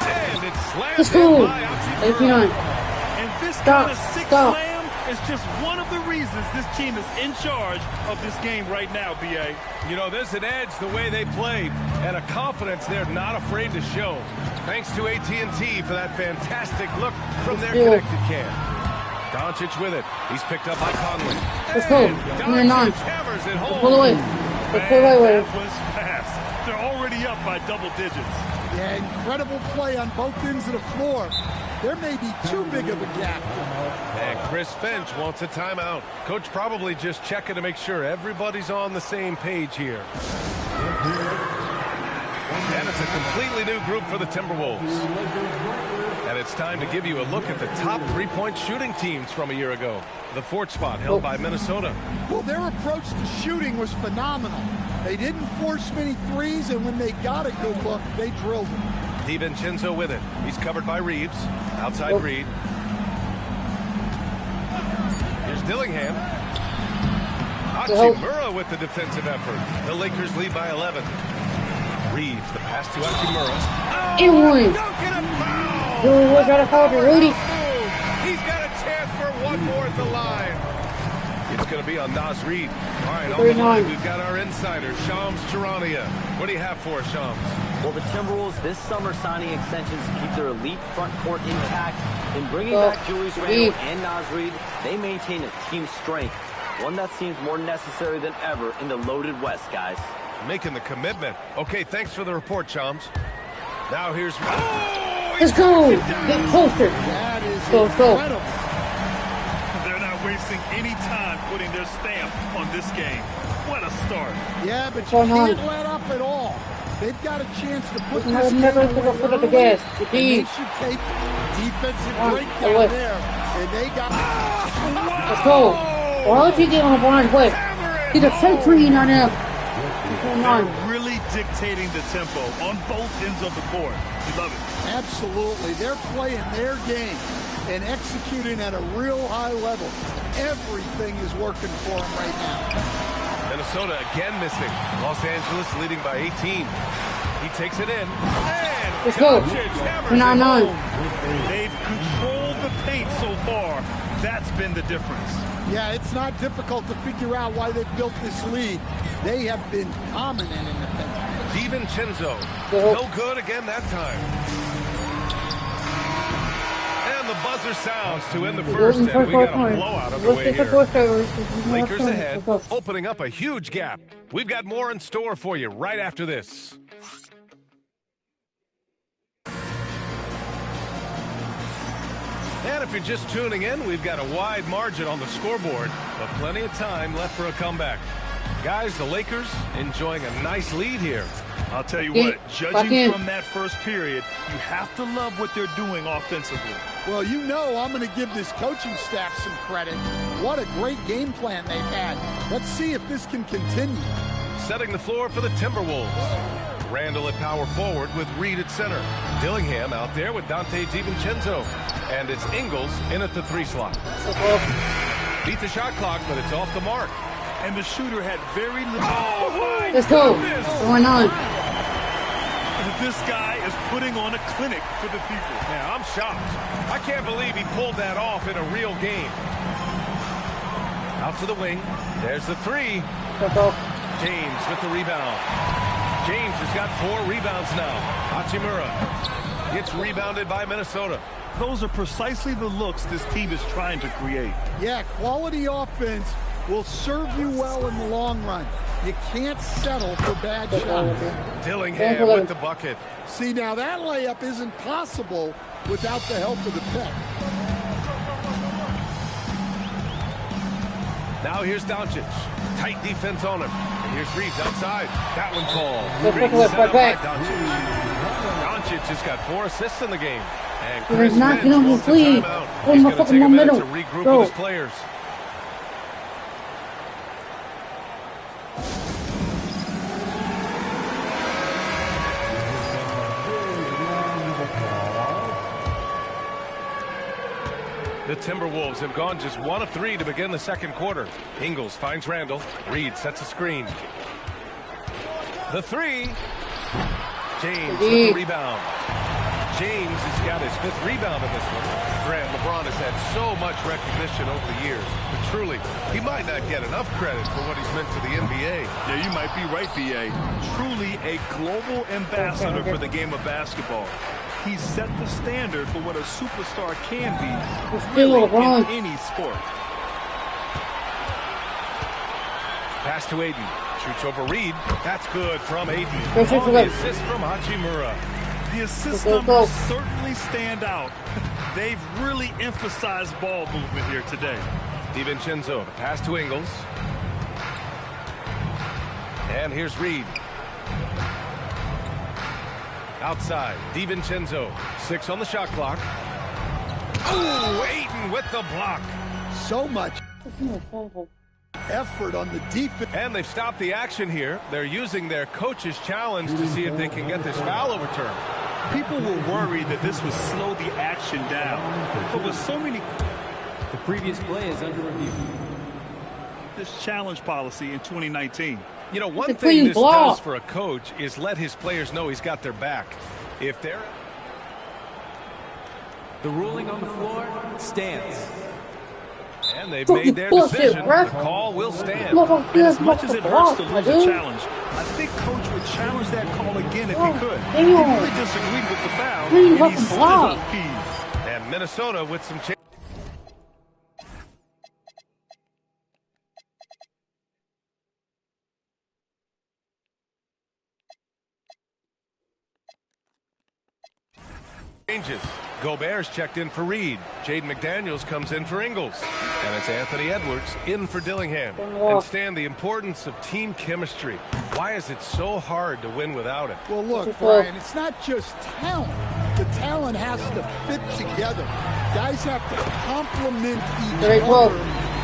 And it's slammed in by Hachimura. And this kind of sick slam is just one of the reasons this team is in charge of this game right now, B.A. You know, there's an edge the way they played and a confidence they're not afraid to show. Thanks to AT&T for that fantastic look from their connected cam. Doncic with it. He's picked up by Conley. Let's go. Doncic hammers it home. Pull away. That was fast. They're already up by double digits. Yeah, incredible play on both ends of the floor. There may be too big of a gap. And Chris Finch wants a timeout. Coach probably just checking to make sure everybody's on the same page here. And it's a completely new group for the Timberwolves. And it's time to give you a look at the top 3-point shooting teams from a year ago. The 4th spot held by Minnesota. Well, their approach to shooting was phenomenal. They didn't force many threes, and when they got a good look, they drilled them. DiVincenzo with it. He's covered by Reeves. Outside Reed. Here's Dillingham. Hachimura with the defensive effort. The Lakers lead by 11. Reeves, the pass to Hachimura. It won. Rudy got a foul to Rudy. He's got a chance for one more at the line. It's going to be on Naz Reid. All right, on the line, we've got our insider, Shams Charania. What do you have for us, Shams? Well, the Timberwolves this summer signing extensions to keep their elite front court intact. In bringing back Julius Randle and Naz Reid, they maintain a team strength, one that seems more necessary than ever in the loaded West, guys. Making the commitment. Okay, thanks for the report, Shams. Now here's... Let's go! Get closer. That is incredible. They're not wasting any time putting their stamp on this game. What a start. Yeah, but you can't let up at all. They've got a chance to put this game away foot up the gas. and they should take defensive breakdown there. And they got... Let's go. Why would you get on LeBron's way? He's a century on him. They're really dictating the tempo on both ends of the court. You love it. Absolutely. They're playing their game and executing at a real high level. Everything is working for them right now. Minnesota again missing. Los Angeles leading by 18. He takes it in. And let's go. 9-9. They've controlled the paint so far. That's been the difference. Yeah, it's not difficult to figure out why they built this lead. They have been dominant in the paint. DiVincenzo, no good again that time. And And the buzzer sounds to end the first, and we got a blowout underway here. Lakers ahead, opening up a huge gap. We've got more in store for you right after this. And if you're just tuning in, we've got a wide margin on the scoreboard, but plenty of time left for a comeback. Guys, the Lakers enjoying a nice lead here. I'll tell you what, judging from that first period, you have to love what they're doing offensively. Well, you know I'm going to give this coaching staff some credit. What a great game plan they've had. Let's see if this can continue. Setting the floor for the Timberwolves. Randall at power forward with Reed at center. Dillingham out there with Dante DiVincenzo. And it's Ingles in at the 3 slot. Beat the shot clock, but it's off the mark. And the shooter had very little. Oh, my Let's go. goodness. What's going on? This guy is putting on a clinic for the people. Yeah, I'm shocked. I can't believe he pulled that off in a real game. Out to the wing. There's the 3. James with the rebound. James has got 4 rebounds now. Hachimura gets rebounded by Minnesota. Those are precisely the looks this team is trying to create. Yeah, quality offense will serve you well in the long run. You can't settle for bad shots. Dillingham with the bucket. See, now that layup isn't possible without the help of the pick. Now here's Doncic. Tight defense on him. And here's Reeves outside. That one falls. Reeves set up by Doncic. Doncic has got 4 assists in the game. And Chris Finch wants a timeout. He's going to take a minute to regroup with his players. The Timberwolves have gone just 1 of 3 to begin the second quarter. Ingles finds Randall. Reed sets a screen. The 3. James with the rebound. James has got his 5th rebound in this one. Grant, LeBron has had so much recognition over the years. But truly, he might not get enough credit for what he's meant to the NBA. Yeah, you might be right, B.A. Truly a global ambassador for the game of basketball. He set the standard for what a superstar can be really in any sport. Pass to Aiden. Shoots over Reed. That's good from Aiden. On the assist from Hachimura. The assist numbers certainly stand out. They've really emphasized ball movement here today. DiVincenzo, the pass to Ingles. And here's Reed. Outside, DiVincenzo, 6 on the shot clock. Ooh, Ayton with the block. So much effort on the defense. And they've stopped the action here. They're using their coach's challenge to see if they can get this foul overturned. People were worried that this would slow the action down. But with so many... The previous play is under review. This challenge policy in 2019. You know, one thing this does for a coach is let his players know he's got their back. If they're... The ruling on the floor stands. And they've made their decision. The call will stand. And as much as it hurts to lose a challenge, I think Coach would challenge that call again if he could. He really disagreed with the foul, and he still appeased. And Minnesota with some changes. Gobert's checked in for Reed. Jaden McDaniels comes in for Ingles. And it's Anthony Edwards in for Dillingham. And Stan, the importance of team chemistry. Why is it so hard to win without it? Well, look, Brian, it's not just talent. The talent has to fit together. Guys have to complement each other.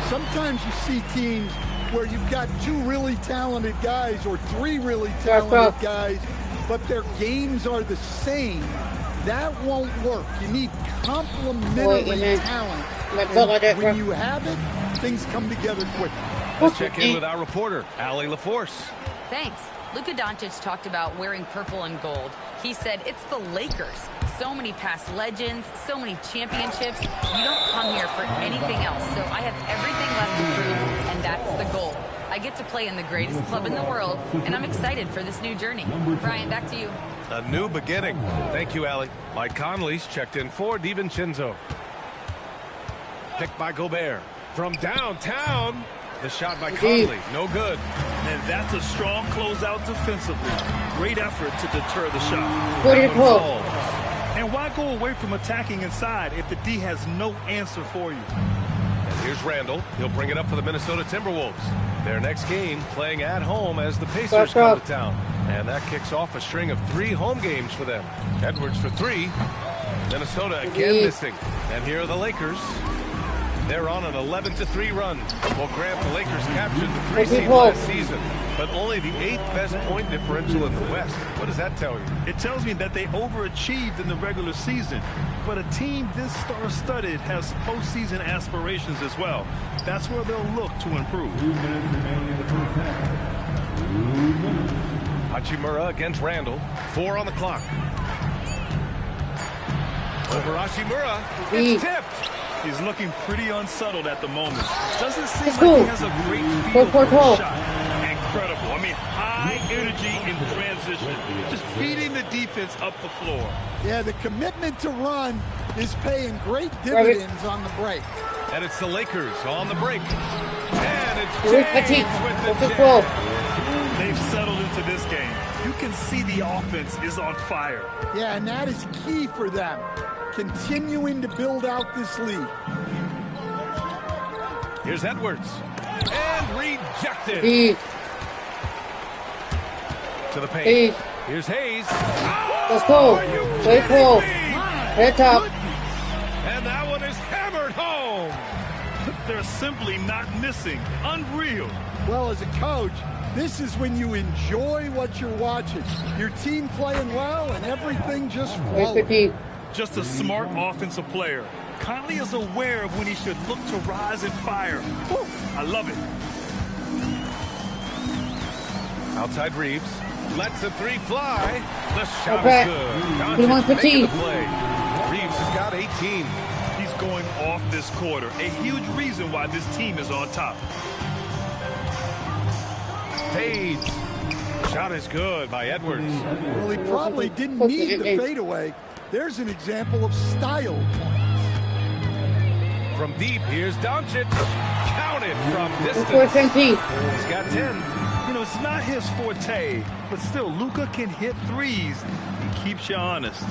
Sometimes you see teams where you've got 2 really talented guys or 3 really talented guys, but their games are the same. That won't work. You need complementary talent. And when you have it, things come together quickly. Let's check in with our reporter, Allie LaForce. Thanks. Luka Doncic talked about wearing purple and gold. He said it's the Lakers. So many past legends, so many championships. You don't come here for anything else. So I have everything left to prove, and that's the goal. I get to play in the greatest club in the world, and I'm excited for this new journey. Brian, back to you. A new beginning. Thank you, Allie. Mike Conley's checked in for DiVincenzo. Picked by Gobert. From downtown, the shot by Conley. No good. And that's a strong closeout defensively. Great effort to deter the shot. And why go away from attacking inside if the D has no answer for you? And here's Randall. He'll bring it up for the Minnesota Timberwolves. Their next game playing at home as the Pacers come to town. And that kicks off a string of 3 home games for them. Edwards for 3. Minnesota again missing. And here are the Lakers. They're on an 11-3 run. Well, Grant, the Lakers captured the 3 seed last season, but only the 8th best point differential in the West. What does that tell you? It tells me that they overachieved in the regular season, but a team this star-studded has postseason aspirations as well. That's where they'll look to improve. Hachimura against Randall. 4 on the clock. Over Hachimura. It's tipped. He's looking pretty unsettled at the moment. Doesn't seem like he has a great feel for a shot. Incredible. I mean, high energy in transition. Just beating the defense up the floor. Yeah, the commitment to run is paying great dividends on the break. And it's the Lakers on the break. And it's James with the jam. They've settled into this game. You can see the offense is on fire. Yeah, and that is key for them. Continuing to build out this lead. Here's Edwards. And rejected. To the paint. Here's Hayes. Let's go. Play cool. Head top. And that one is hammered home. They're simply not missing. Unreal. Well, as a coach, this is when you enjoy what you're watching. Your team playing well and everything just flows. Just a smart offensive player. Conley is aware of when he should look to rise and fire. Woo, I love it. Outside Reeves. Lets the 3 fly. The shot is good. Doncic making the play. Reeves has got 18. He's going off this quarter. A huge reason why this team is on top. Fades. Shot is good by Edwards. Well, he probably didn't need the fadeaway. There's an example of style points. From deep, here's Doncic. Counted from distance. He's got 10. You know, it's not his forte, but still, Luka can hit threes. He keeps you honest.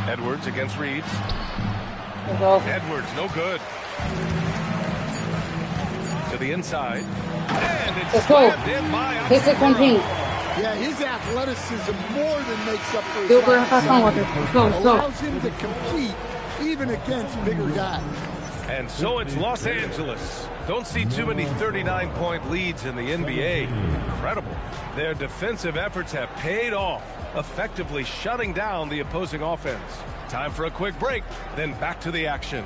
Edwards against Reeves. Edwards, no good. To the inside. And it's slammed in by Hachimura. Yeah, his athleticism more than makes up for his allows him to compete even against bigger guys. And so it's Los Angeles. Don't see too many 39-point leads in the NBA. Incredible. Their defensive efforts have paid off, effectively shutting down the opposing offense. Time for a quick break, then back to the action.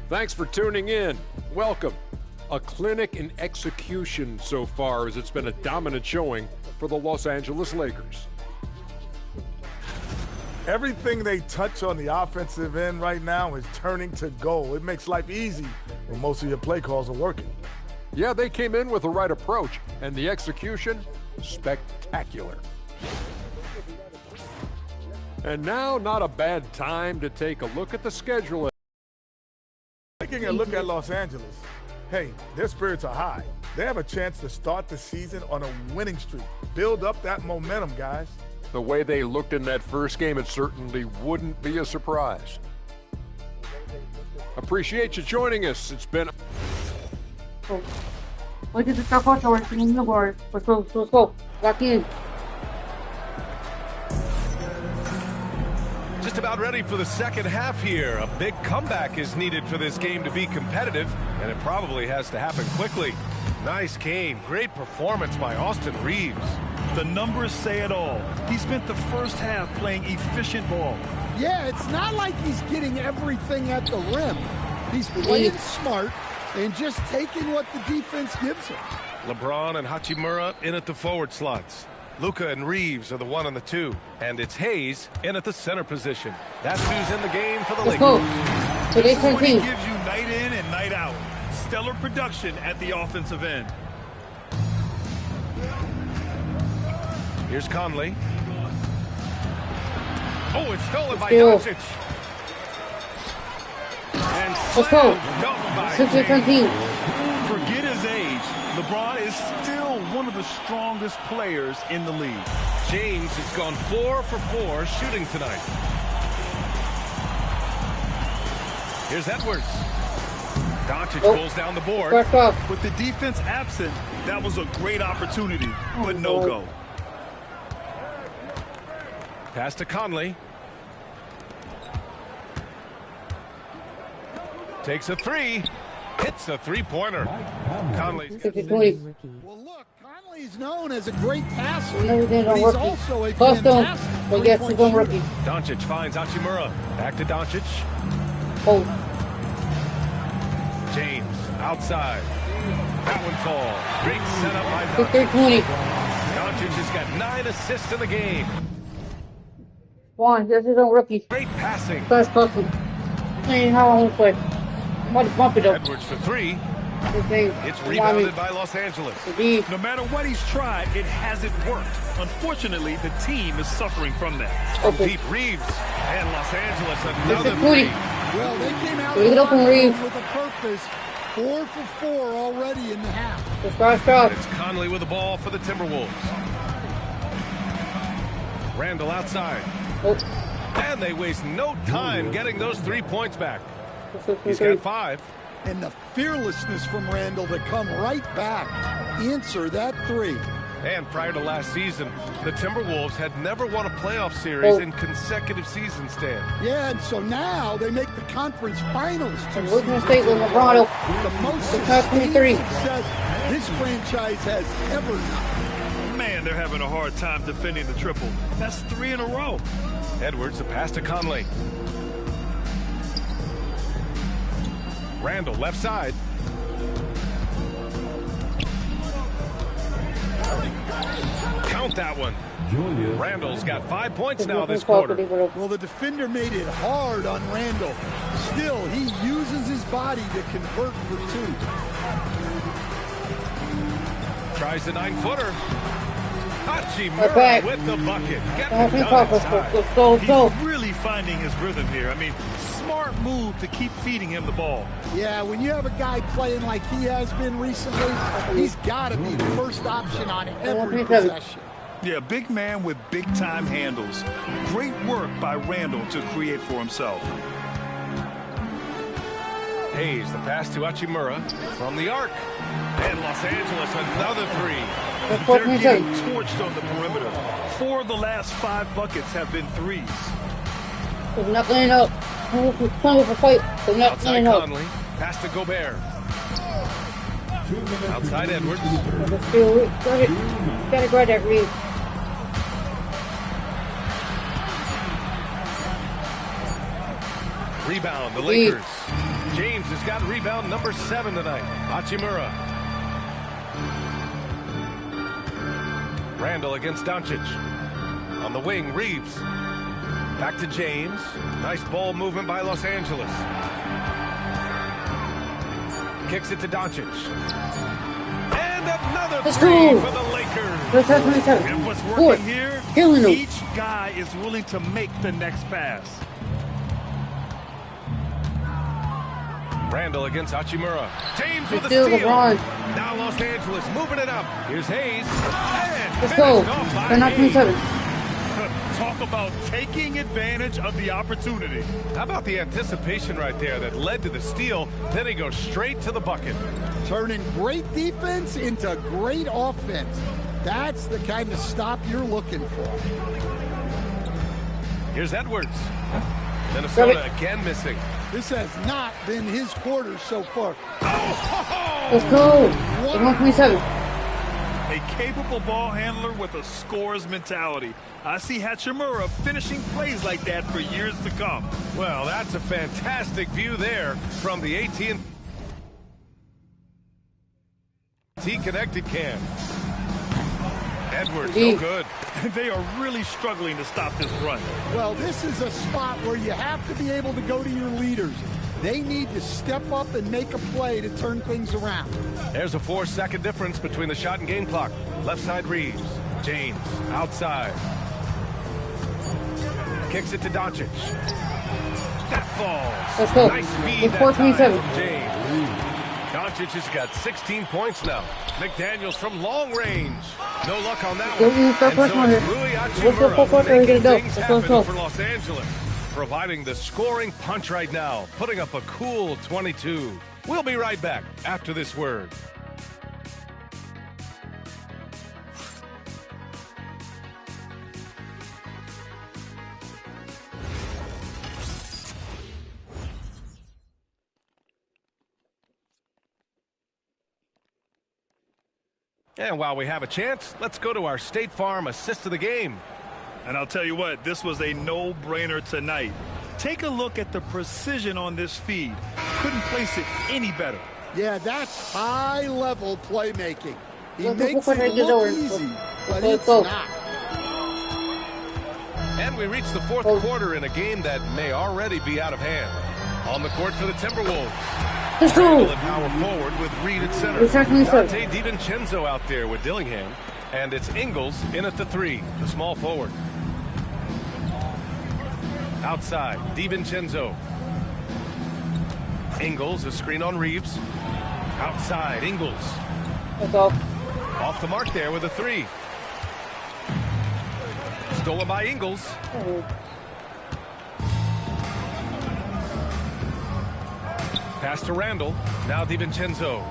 Thanks for tuning in. Welcome. A clinic in execution so far, as it's been a dominant showing for the Los Angeles Lakers. Everything they touch on the offensive end right now is turning to goal. It makes life easy when most of your play calls are working. Yeah, they came in with the right approach, and the execution, spectacular. And now, not a bad time to take a look at the schedule. Taking a look at Los Angeles, hey, their spirits are high. They have a chance to start the season on a winning streak. Build up that momentum, guys. The way they looked in that first game, it certainly wouldn't be a surprise. Appreciate you joining us. It's been... Look at the stuff on the board. Let's go. Lock in. Just about ready for the second half here. A big comeback is needed for this game to be competitive, and it probably has to happen quickly. Nice game. Great performance by Austin Reeves. The numbers say it all. He spent the first half playing efficient ball. Yeah, it's not like he's getting everything at the rim. He's playing smart and just taking what the defense gives him. LeBron and Hachimura in at the forward slots. Luka and Reeves are the 1 and the 2. And it's Hayes in at the center position. That's who's in the game for the Lakers. This is what he gives you night in and night out. Stellar production at the offensive end. Here's Conley. Oh, it's stolen by Doncic. And forget his age. LeBron is still one of the strongest players in the league. James has gone 4 for 4 shooting tonight. Here's Edwards. Doncic pulls down the board. With the defense absent, that was a great opportunity, but no go. Pass to Conley. Takes a 3. Hits a 3-pointer. Conley's. Well, look, Conley's known as a great passer, but he's also a fantastic three-point rookie. Doncic finds Hachimura. Back to Doncic. Oh. James outside. That one falls. Great setup by Doncic. Doncic has got 9 assists in the game. One, this is a rookie. Great passing. First person. And how I want to play. I'm about to bump it up. Edwards for 3. It's rebounded by Los Angeles. No matter what he's tried, it hasn't worked. Unfortunately, the team is suffering from that. Deep Reeves and Los Angeles another 3. Well, they came out with a purpose. 4 for 4 already in the half. It's Conley with the ball for the Timberwolves. Randall outside. And they waste no time getting those 3 points back. He's got 5. And the fearlessness from Randall to come right back, answer that 3. And prior to last season, the Timberwolves had never won a playoff series in consecutive seasons, Stan. Yeah, and so now they make the conference finals. The most sustained success this franchise has ever known. Man, they're having a hard time defending the triple. That's 3 in a row. Edwards, a pass to Conley. Randall, left side. Count that one. Randall's got 5 points now this quarter. Well, the defender made it hard on Randall. Still, he uses his body to convert for 2. Tries the 9-footer. Hachimura with the bucket. Getting it done inside. He's really finding his rhythm here. I mean, smart move to keep feeding him the ball. Yeah, when you have a guy playing like he has been recently, he's got to be the first option on every possession. Yeah, big man with big-time handles. Great work by Randall to create for himself. Hayes, the pass to Hachimura from the arc. And Los Angeles, another 3. They're getting torched on the perimeter. 4 of the last 5 buckets have been 3s. There's nothing up. Outside Conley, pass to Gobert. Outside Edwards. Gotta grab that read. Rebound, the Lakers. James has got rebound number 7 tonight. Hachimura. Randall against Doncic. On the wing, Reeves. Back to James. Nice ball movement by Los Angeles. Kicks it to Doncic. And another 3 for the Lakers. And what's working here, each guy is willing to make the next pass. Randall against Hachimura. James with a steal. Now Los Angeles moving it up. Here's Hayes. Let's go. Talk about taking advantage of the opportunity. How about the anticipation right there that led to the steal? Then he goes straight to the bucket. Turning great defense into great offense. That's the kind of stop you're looking for. Here's Edwards. Minnesota again missing. This has not been his quarter so far. Let's go. 127. A capable ball handler with a scorer's mentality. I see Hachimura finishing plays like that for years to come. Well, that's a fantastic view there from the AT&T Connected Cam. Edwards, no good. They are really struggling to stop this run. Well, this is a spot where you have to be able to go to your leaders. They need to step up and make a play to turn things around. There's a 4-second difference between the shot and game clock. Left side Reeves. James outside. Kicks it to Doncic. That falls. Let's go. Nice feed It's that time 4:27. from James. Doncic has got 16 points now. McDaniels from long range. No luck on that one. And so it's Rui Hachimura making things happen for Los Angeles, providing the scoring punch right now, putting up a cool 22. We'll be right back after this word. And while we have a chance, let's go to our State Farm assist of the game. And I'll tell you what, this was a no-brainer tonight. Take a look at the precision on this feed. Couldn't place it any better. Yeah, that's high-level playmaking. He makes it look easy, but it's not. And we reach the fourth quarter in a game that may already be out of hand. On the court for the Timberwolves. Randall at power forward with Reed at center. Dante DiVincenzo out there with Dillingham. And it's Ingles in at the 3, the small forward. Outside, DiVincenzo. Ingles, a screen on Reeves. Outside, Ingles. Off the mark there with a 3. Stolen by Ingles. Pass to Randall. Now DiVincenzo.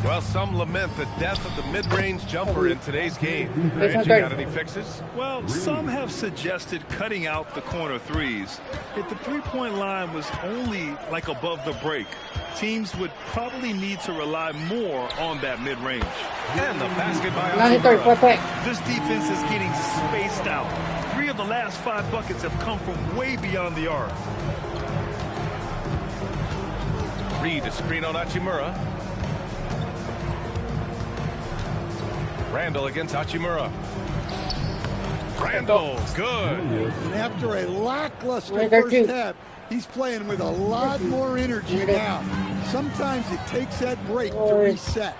Well, some lament the death of the mid-range jumper in today's game. Grant, you got any fixes? Well, some have suggested cutting out the corner threes. If the three-point line was only like above the break, teams would probably need to rely more on that mid-range. And the basket by Hachimura. This defense is getting spaced out. 3 of the last 5 buckets have come from way beyond the arc. Reed, a screen on Hachimura. Randall against Hachimura. Randall, good. And after a lackluster first half, he's playing with a lot more energy now. Sometimes it takes that break to reset.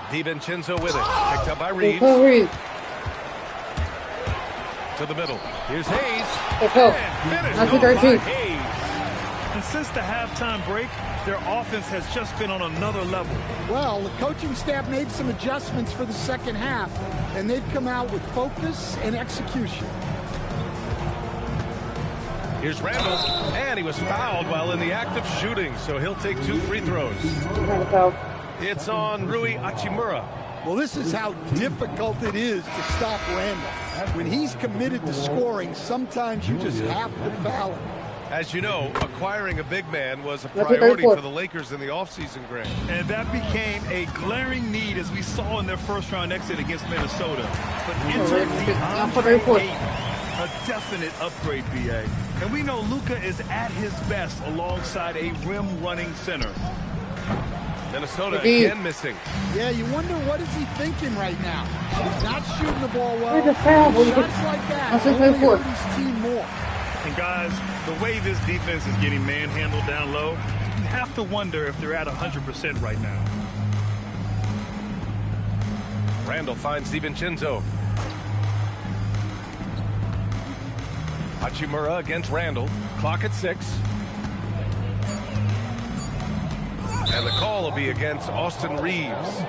DiVincenzo with it. Picked up by Reeves. To the middle. Here's Hayes. And finished by Hayes. And since the halftime break, their offense has just been on another level. Well, the coaching staff made some adjustments for the second half, and they've come out with focus and execution. Here's Randall, and he was fouled while in the act of shooting, so he'll take 2 free throws. It's on Rui Hachimura. Well, this is how difficult it is to stop Randall. When he's committed to scoring, sometimes you just have to foul him. As you know, acquiring a big man was a priority for the Lakers in the offseason, Grant. And that became a glaring need, as we saw in their first-round exit against Minnesota. But enter DeAndre Ayton, a definite upgrade, BA. And we know Luka is at his best alongside a rim-running center. Minnesota again missing. Yeah, you wonder what is he thinking right now. He's not shooting the ball well. Shots like that only hurt his team more. And guys, the way this defense is getting manhandled down low, you have to wonder if they're at 100% right now. Randall finds DiVincenzo. Hachimura against Randall. Clock at 6. And the call will be against Austin Reeves.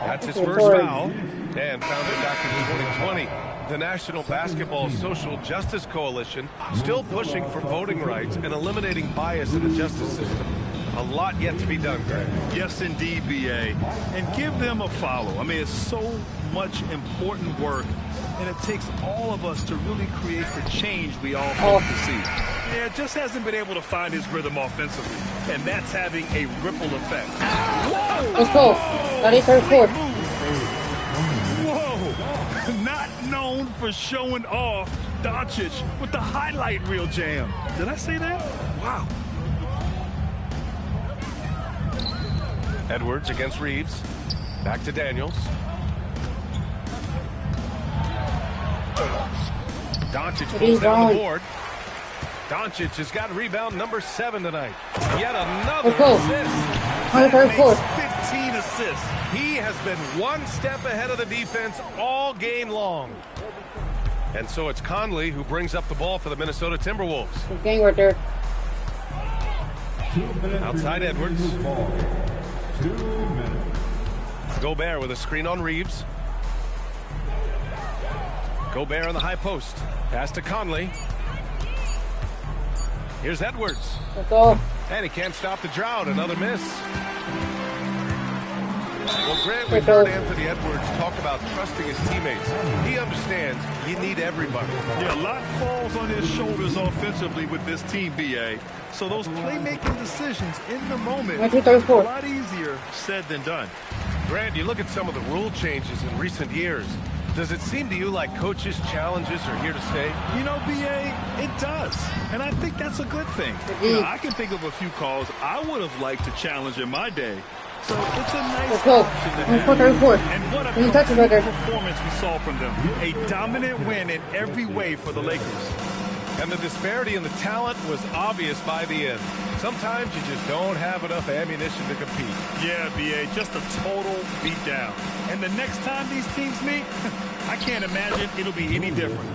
That's his first foul. And founded back in 2020. The National Basketball Social Justice Coalition still pushing for voting rights and eliminating bias in the justice system. A lot yet to be done, Greg. Yes, indeed, BA. And give them a follow. I mean, it's so much important work, and it takes all of us to really create the change we all hope to see. Yeah, it just hasn't been able to find his rhythm offensively, and that's having a ripple effect. Whoa! Let's go. 33-4. Whoa! Not known for showing off, Doncic with the highlight reel jam. Did I say that? Wow. Edwards against Reeves. Back to Daniels. Doncic pulls down the board. Doncic has got rebound number 7 tonight. Yet another assist. That makes 15 assists. He has been one step ahead of the defense all game long. And so it's Conley who brings up the ball for the Minnesota Timberwolves. Good game right there. Outside Edwards. 2 minutes. Gobert with a screen on Reeves. Gobert on the high post. Pass to Conley. Here's Edwards. Let's go. And he can't stop the drought. Another miss. Well, Grant, we've heard Anthony Edwards talk about trusting his teammates. He understands you need everybody. Yeah, a lot falls on his shoulders offensively with this team, BA. So those playmaking decisions in the moment are a lot easier said than done. Grant, you look at some of the rule changes in recent years. Does it seem to you like coaches' challenges are here to stay? You know, BA, it does. And I think that's a good thing. You know, I can think of a few calls I would have liked to challenge in my day. So it's a nice option to have. And what a complete performance we saw from them. A dominant win in every way for the Lakers. And the disparity in the talent was obvious by the end. Sometimes you just don't have enough ammunition to compete. Yeah, BA, just a total beatdown. And the next time these teams meet, I can't imagine it'll be any different.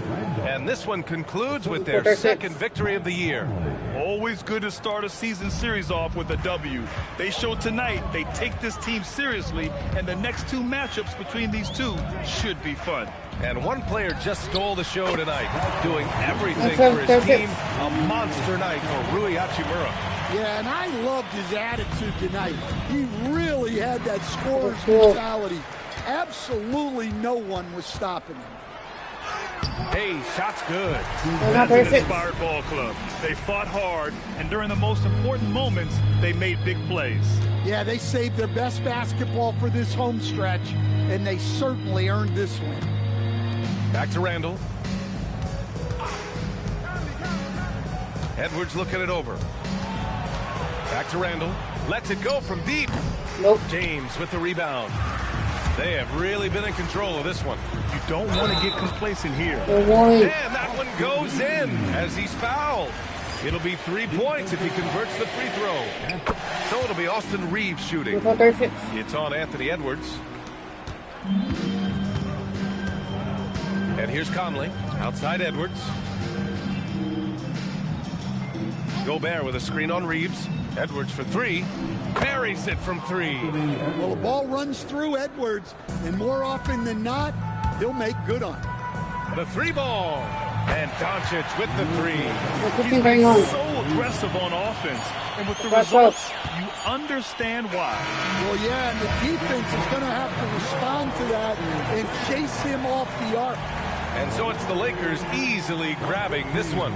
And this one concludes with their second victory of the year. Always good to start a season series off with a W. They showed tonight they take this team seriously, and the next 2 matchups between these two should be fun. And one player just stole the show tonight, doing everything for his team. A monster night for Rui Hachimura. Yeah, and I loved his attitude tonight. He really had that scorer's mentality. Absolutely no one was stopping him. Hey, shot's good. That's an inspired ball club. They fought hard, and during the most important moments, they made big plays. Yeah, they saved their best basketball for this home stretch, and they certainly earned this win. Back to Randall. Edwards looking it over. Back to Randall. Lets it go from deep. Nope. James with the rebound. They have really been in control of this one. You don't want to get complacent here. And that one goes in as he's fouled. It'll be 3 points if he converts the free throw. So it'll be Austin Reeves shooting. It's on Anthony Edwards. And here's Conley. Outside Edwards. Gobert with a screen on Reeves. Edwards for 3. Buries it from 3. Well, the ball runs through Edwards, and more often than not, he'll make good on it. The 3 ball. And Doncic with the 3. He's been so aggressive on offense. And with the results, you understand why. Well, yeah, and the defense is going to have to respond to that and chase him off the arc. And so it's the Lakers easily grabbing this one.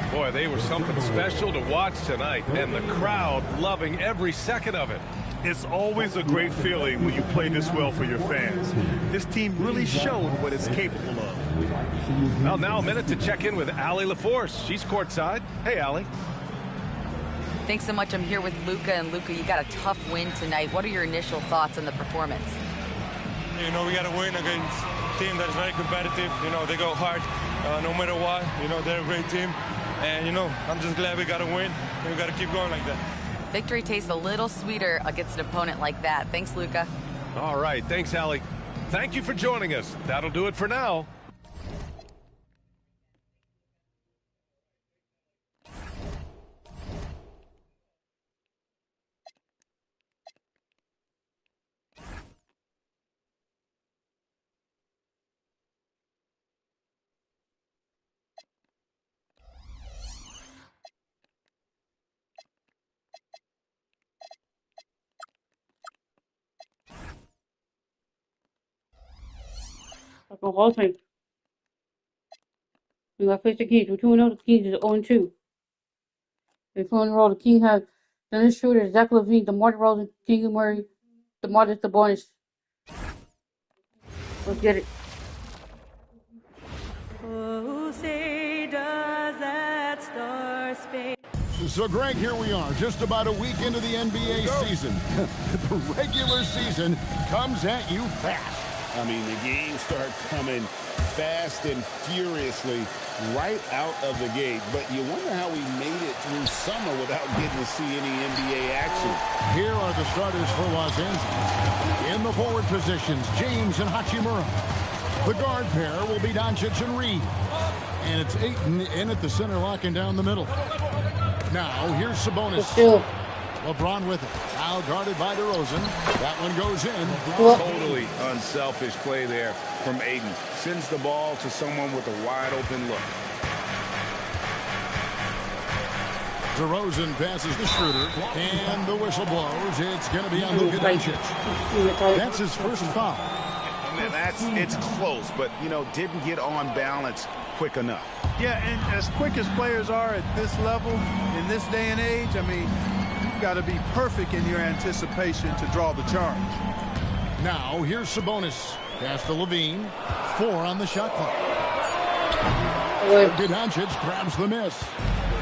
Boy, they were something special to watch tonight, and the crowd loving every second of it. It's always a great feeling when you play this well for your fans. This team really showed what it's capable of. Well, now a minute to check in with Allie LaForce. She's courtside. Hey, Allie. Thanks so much. I'm here with Luka. And Luka, you got a tough win tonight. What are your initial thoughts on the performance? You know, we got to win against a team that is very competitive. You know, they go hard no matter what. You know, they're a great team. And, you know, I'm just glad we got to win. And we got to keep going like that. Victory tastes a little sweeter against an opponent like that. Thanks, Luka. All right. Thanks, Allie. Thank you for joining us. That'll do it for now. The whole thing. We got 50 Kings. We're 2-0. The Kings is 0-2. They're pulling the roll. The King has Dennis Schroeder, Zach LaVine, DeMar DeRozan, Keegan Murray, DeMar DeBonis. Let's get it. Oh, say does that star-spangled So, Greg, here we are, just about a week into the NBA season. The regular season comes at you fast. I mean, the games start coming fast and furiously right out of the gate. But you wonder how we made it through summer without getting to see any NBA action. Here are the starters for Los Angeles. In the forward positions, James and Hachimura. The guard pair will be Doncic and Reed. And it's Ayton in at the center, locking down the middle. Now, here's Sabonis. LeBron with it. Now guarded by DeRozan. That one goes in. Totally unselfish play there from Ayton. Sends the ball to someone with a wide open look. DeRozan passes to Schroeder. And the whistle blows. It's going to be on Luka Doncic. That's his first foul. It's close, but, you know, didn't get on balance quick enough. Yeah, and as quick as players are at this level, in this day and age, I mean, you've got to be perfect in your anticipation to draw the charge. Now, here's Sabonis. Pass to Levine. 4 on the shot clock. Doncic grabs the miss.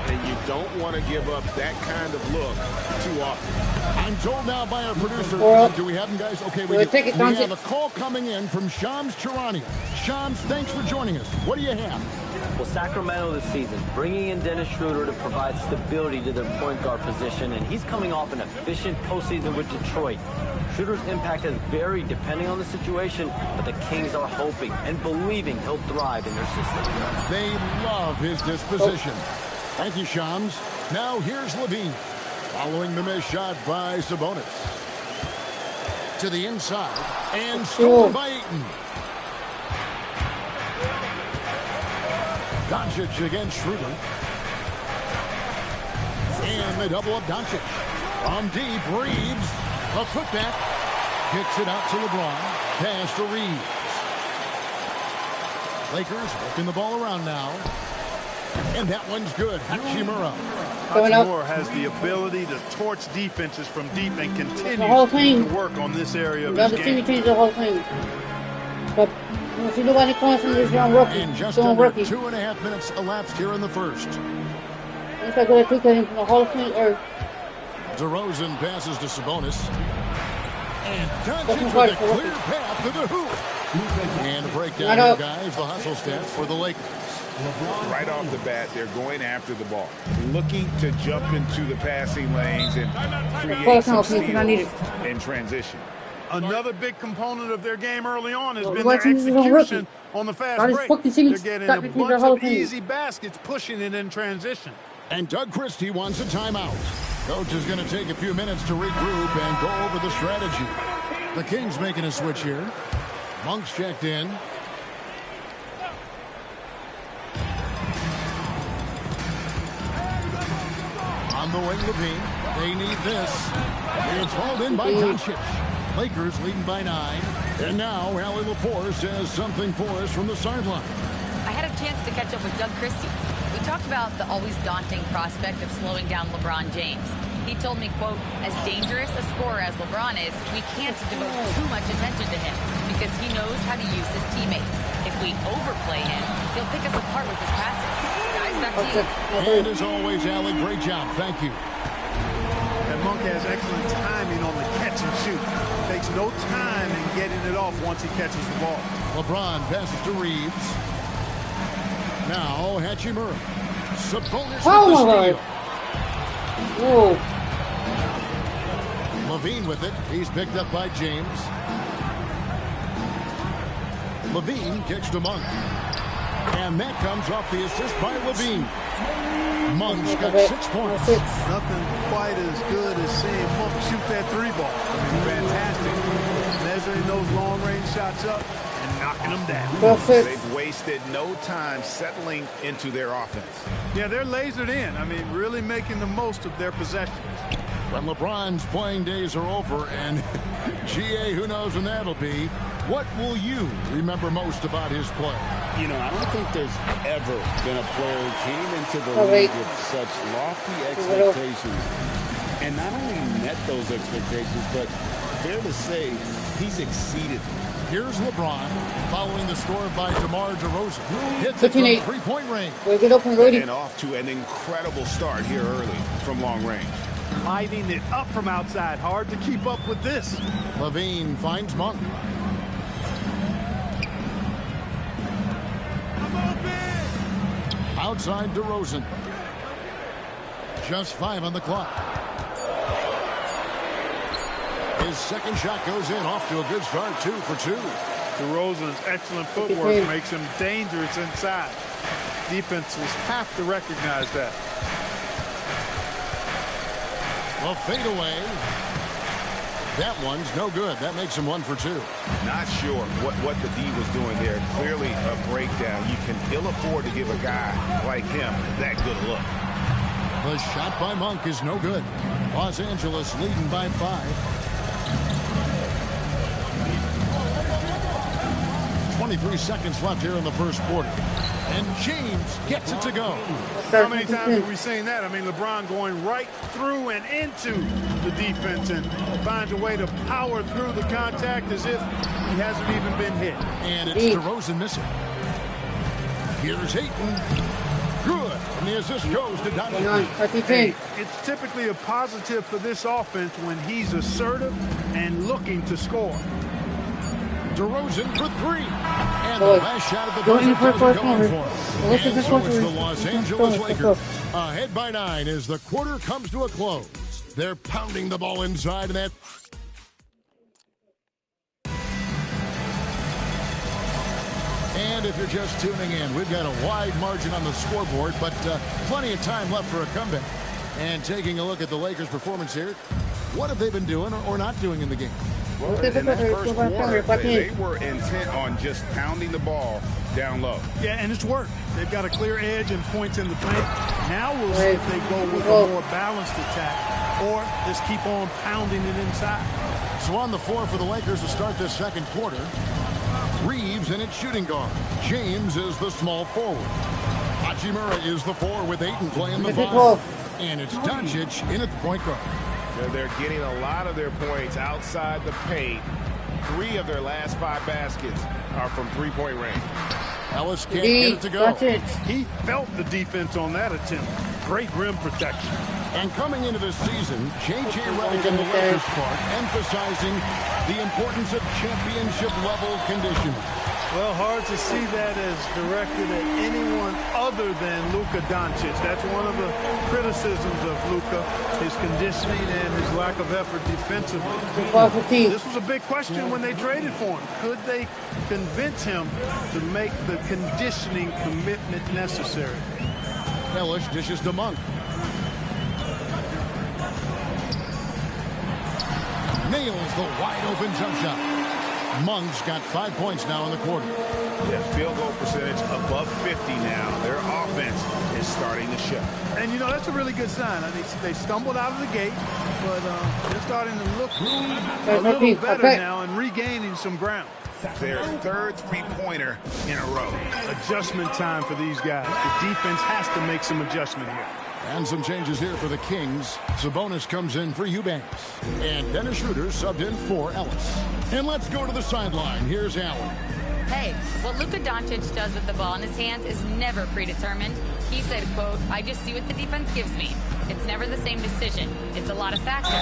And you don't want to give up that kind of look too often. I'm told now by our producer, do we have him, guys? Okay, we have a call coming in from Shams Charania. Shams, thanks for joining us. What do you have? Well, Sacramento this season, bringing in Dennis Schroeder to provide stability to their point guard position, and he's coming off an efficient postseason with Detroit. Schroeder's impact has varied depending on the situation, but the Kings are hoping and believing he'll thrive in their system. They love his disposition. Thank you, Shams. Now here's Levine. Following the missed shot by Sabonis. To the inside. And stolen by Ayton. Doncic against Schroeder. And they double up Doncic. From deep, Reeves. A putback. Kicks it out to LeBron. Pass to Reeves. Lakers working the ball around now. And that one's good. Hachimura. Hachimura has the ability to torch defenses from deep and continues to work on this area of his game. The whole thing. But you see nobody calling from this young rookie. And just under 2.5 minutes elapsed here in the first. It's like going to take him from the Hall of Fame or DeRozan passes to Sabonis. And Doncic with a clear path to the hoop. And a breakdown here, guys. The hustle stats for the Lakers. Right off the bat, they're going after the ball, looking to jump into the passing lanes and create some steals in transition. Another big component of their game early on has been their execution on the fast break. They're getting a bunch of easy baskets, pushing it in transition. And Doug Christie wants a timeout. Coach is going to take a few minutes to regroup and go over the strategy. The Kings making a switch here. Monk's checked in. On the wing, Levine. They need this. It's hauled in by Doncic. Lakers leading by 9. And now, Allie LaForce has something for us from the sideline. I had a chance to catch up with Doug Christie. We talked about the always daunting prospect of slowing down LeBron James. He told me, quote, as dangerous a scorer as LeBron is, we can't devote too much attention to him because he knows how to use his teammates. If we overplay him, he'll pick us apart with his passing. Guys, back to you. And as always, Allie, great job. Thank you. And Monk has excellent timing on the catch and shoot. Takes no time in getting it off once he catches the ball. LeBron passes to Reeves. Now, Hachimura. Sabonis with the steal. Whoa. Levine with it. He's picked up by James. Levine kicks to Monk. And that comes off the assist by Levine. Monk's got 6 points. Nothing quite as good as seeing Monk shoot that 3-ball. I mean, fantastic. Measuring those long-range shots up and knocking them down. They've wasted no time settling into their offense. Yeah, they're lasered in. I mean, really making the most of their possessions. When LeBron's playing days are over, and GA, who knows when that'll be, what will you remember most about his play? You know, I don't think there's ever been a player who came into the league with such lofty expectations and not only met those expectations, but fair to say he's exceeded. Here's LeBron following the score by DeMar DeRozan. Hits it from 3-point range. And off to an incredible start here early from long range. Lighting it up from outside. Hard to keep up with this. Levine finds Monk. Outside DeRozan. Just 5 on the clock. His second shot goes in, off to a good start, 2 for 2. DeRozan's excellent footwork makes him dangerous inside. Defenses have to recognize that. Well, fadeaway. That one's no good. That makes him 1 for 2. Not sure what the D was doing there. Clearly a breakdown. You can ill afford to give a guy like him that good a look. The shot by Monk is no good. Los Angeles leading by 5. 23 seconds left here in the first quarter. And James gets it to go. How many times have we seen that? I mean, LeBron going right through and into the defense and finds a way to power through the contact as if he hasn't even been hit. And it's DeRozan missing. Here's Ayton. Good. And the assist goes to Donovan. Hey, it's typically a positive for this offense when he's assertive and looking to score. DeRozan for 3. And the last shot of the buzzer doesn't go in for him. And so it's the Los Angeles Lakers ahead by 9 as the quarter comes to a close. They're pounding the ball inside of that. And if you're just tuning in, we've got a wide margin on the scoreboard, but plenty of time left for a comeback. And taking a look at the Lakers' performance here, what have they been doing or not doing in the game? Well, in that first quarter, they were intent on just pounding the ball down low. Yeah, and it's worked. They've got a clear edge and points in the paint. Now we'll see if they go with a more balanced attack or just keep on pounding it inside. So on the floor for the Lakers to start this second quarter, Reeves in its shooting guard. James is the small forward. Hachimura is the 4 with Ayton playing the 5. And it's Doncic in at the point guard. They're getting a lot of their points outside the paint. 3 of their last 5 baskets are from 3-point range. Ellis can't get it to go. He felt the defense on that attempt. Great rim protection. And coming into this season, J.J. Redick and the Lakers part emphasizing the importance of championship-level conditioning. Well, hard to see that as directed at anyone other than Luka Doncic. That's one of the criticisms of Luka, his conditioning and his lack of effort defensively. This was a big question when they traded for him. Could they convince him to make the conditioning commitment necessary? Ellis dishes to Monk. Nails the wide-open jump shot. Monk's got 5 points now in the quarter. Yeah, field goal percentage above 50 now. Their offense is starting to show. And, you know, that's a really good sign. I mean, they stumbled out of the gate, but they're starting to look a little better now and regaining some ground. Their 3rd three-pointer in a row. Adjustment time for these guys. The defense has to make some adjustment here. And some changes here for the Kings. Sabonis comes in for Eubanks. And Dennis Schroeder subbed in for Ellis. And let's go to the sideline. Here's Allen. Hey, what Luka Doncic does with the ball in his hands is never predetermined. He said, quote, I just see what the defense gives me. It's never the same decision. It's a lot of factors.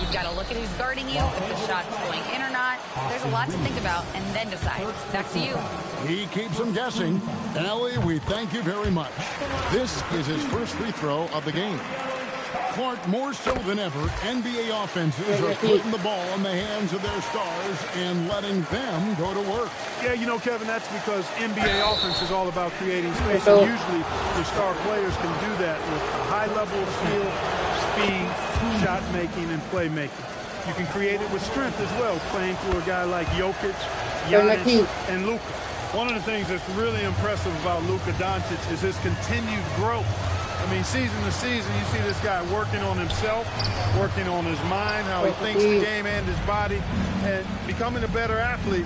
You've got to look at who's guarding you, if the shot's going in or not. There's a lot to think about and then decide. Back to you. He keeps them guessing. Ellie, we thank you very much. This is his first free throw of the game. Clark, more so than ever, NBA offenses are putting the ball in the hands of their stars and letting them go to work. Yeah, you know, Kevin, that's because NBA offense is all about creating space. And usually the star players can do that with a high level of skill, speed, shot making, and playmaking. You can create it with strength as well, playing through a guy like Jokic, Giannis, and Luka. One of the things that's really impressive about Luka Doncic is his continued growth. I mean, season to season, you see this guy working on himself, working on his mind, how he thinks the game and his body, and becoming a better athlete.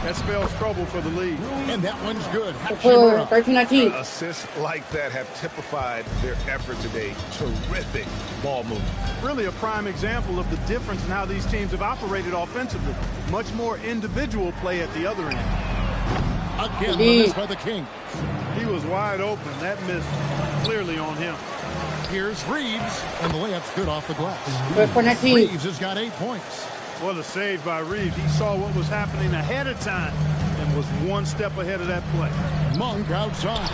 That spells trouble for the league. And that one's good. 13-19. Assists like that have typified their effort today. Terrific ball movement. Really a prime example of the difference in how these teams have operated offensively. Much more individual play at the other end. Again, the miss by the King. He was wide open. That miss clearly on him. Here's Reeves, and the layup's good off the glass. Reeves has got 8 points. What a save by Reeves. He saw what was happening ahead of time and was one step ahead of that play. Monk outside.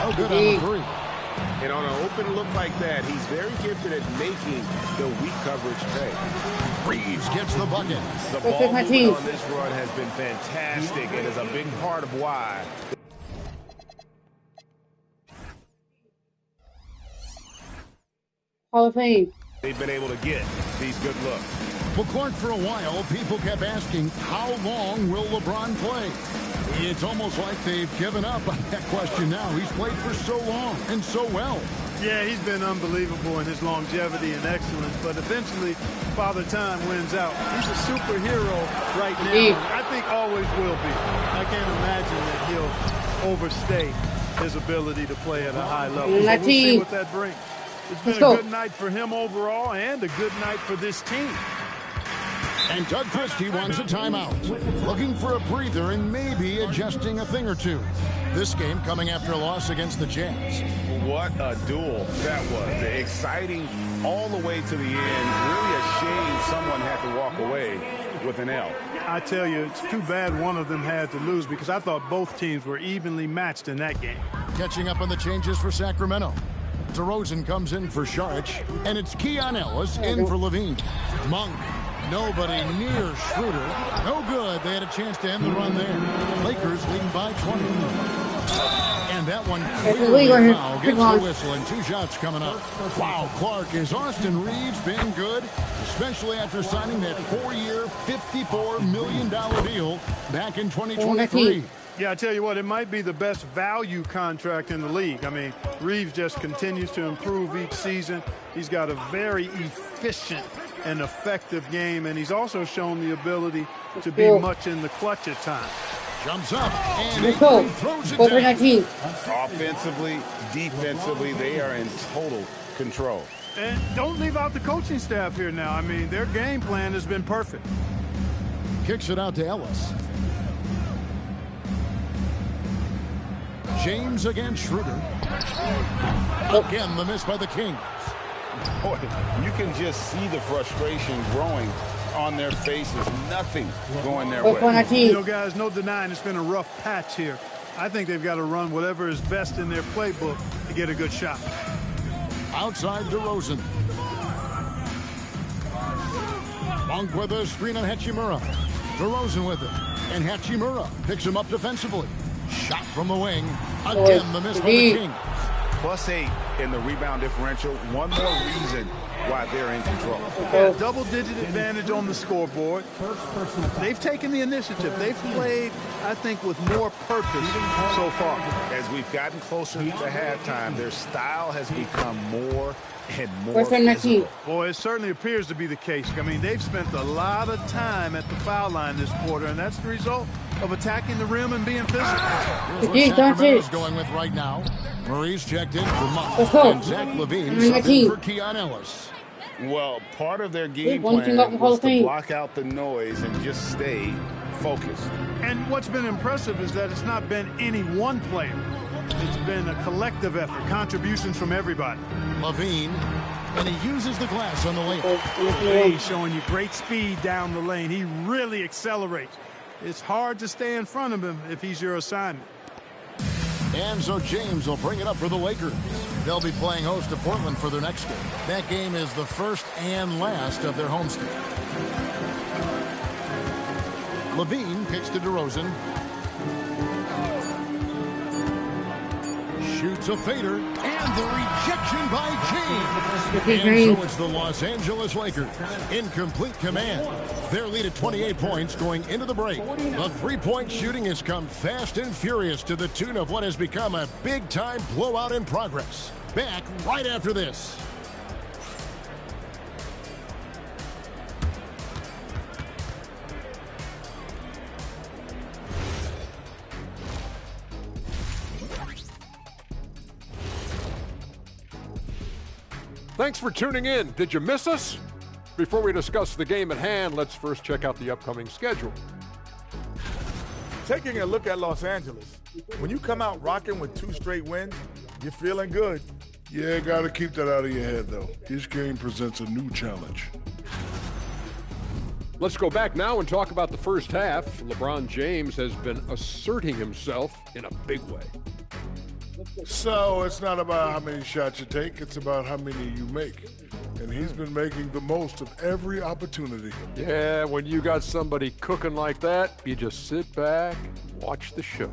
Oh, good on the three. And on an open look like that, he's very gifted at making the weak coverage pay. Reeves gets the bucket. The ball movement on this run has been fantastic and is a big part of why. Hall of Fame. They've been able to get these good looks. Well, Clark, for a while, people kept asking, how long will LeBron play? It's almost like they've given up on that question now. He's played for so long and so well. Yeah, he's been unbelievable in his longevity and excellence, but eventually Father Time wins out. He's a superhero right now. I think always will be. I can't imagine that he'll overstay his ability to play at a high level. So we'll see what that brings. It's been a good night for him overall and a good night for this team. And Doug Christie wants a timeout, looking for a breather and maybe adjusting a thing or two. This game coming after a loss against the Jazz. What a duel that was. Exciting all the way to the end. Really a shame someone had to walk away with an L. I tell you, it's too bad one of them had to lose because I thought both teams were evenly matched in that game. Catching up on the changes for Sacramento. DeRozan comes in for Saric, and it's Keon Ellis in for Levine. Monk. Nobody near Schroeder. No good. They had a chance to end the run there. Lakers leading by 20. And that one clearly foul. Gets the whistle and 2 shots coming up. Wow, Clark, has Austin Reeves been good? Especially after signing that 4-year, $54 million deal back in 2023. Yeah, I tell you what, it might be the best value contract in the league. I mean, Reeves just continues to improve each season. He's got a very efficient and effective game, and he's also shown the ability to be much in the clutch at times. Jumps up and throws it down. Offensively, defensively, they are in total control. And don't leave out the coaching staff here now. I mean, their game plan has been perfect. Kicks it out to Ellis. James against Schroeder. Again, the miss by the Kings. Boy, you can just see the frustration growing on their faces. Nothing going their way. You know, guys, no denying it's been a rough patch here. I think they've got to run whatever is best in their playbook to get a good shot. Outside DeRozan. Monk with a screen on Hachimura. DeRozan with it. And Hachimura picks him up defensively. Shot from the wing. Again, the miss by the Kings. +8 in the rebound differential. One more reason why they're in control. Yeah, double-digit advantage on the scoreboard. They've taken the initiative. They've played, I think, with more purpose so far. As we've gotten closer to halftime, their style has become more and more physical. Boy, it certainly appears to be the case. I mean, they've spent a lot of time at the foul line this quarter, and that's the result of attacking the rim and being physical. Here's what Sacramento's going with right now. Murray's checked in for Monk. And Zach LaVine subbing for Keon Ellis. Well, part of their game plan was to block out the noise and just stay focused. And what's been impressive is that it's not been any one player. It's been a collective effort, contributions from everybody. LaVine, and he uses the glass on the layup. He's showing you great speed down the lane. He really accelerates. It's hard to stay in front of him if he's your assignment. And so James will bring it up for the Lakers. They'll be playing host to Portland for their next game. That game is the first and last of their homestand. LaVine kicks to DeRozan. Shoots a fader and And the rejection by James. And so it's the Los Angeles Lakers in complete command. Their lead at 28 points going into the break. The three-point shooting has come fast and furious to the tune of what has become a big-time blowout in progress. Back right after this. Thanks for tuning in. Did you miss us? Before we discuss the game at hand, let's first check out the upcoming schedule. Taking a look at Los Angeles, when you come out rocking with 2 straight wins, you're feeling good. Yeah, got to keep that out of your head, though. Each game presents a new challenge. Let's go back now and talk about the first half. LeBron James has been asserting himself in a big way. So it's not about how many shots you take, it's about how many you make. And he's been making the most of every opportunity. Yeah, when you got somebody cooking like that, you just sit back and watch the show.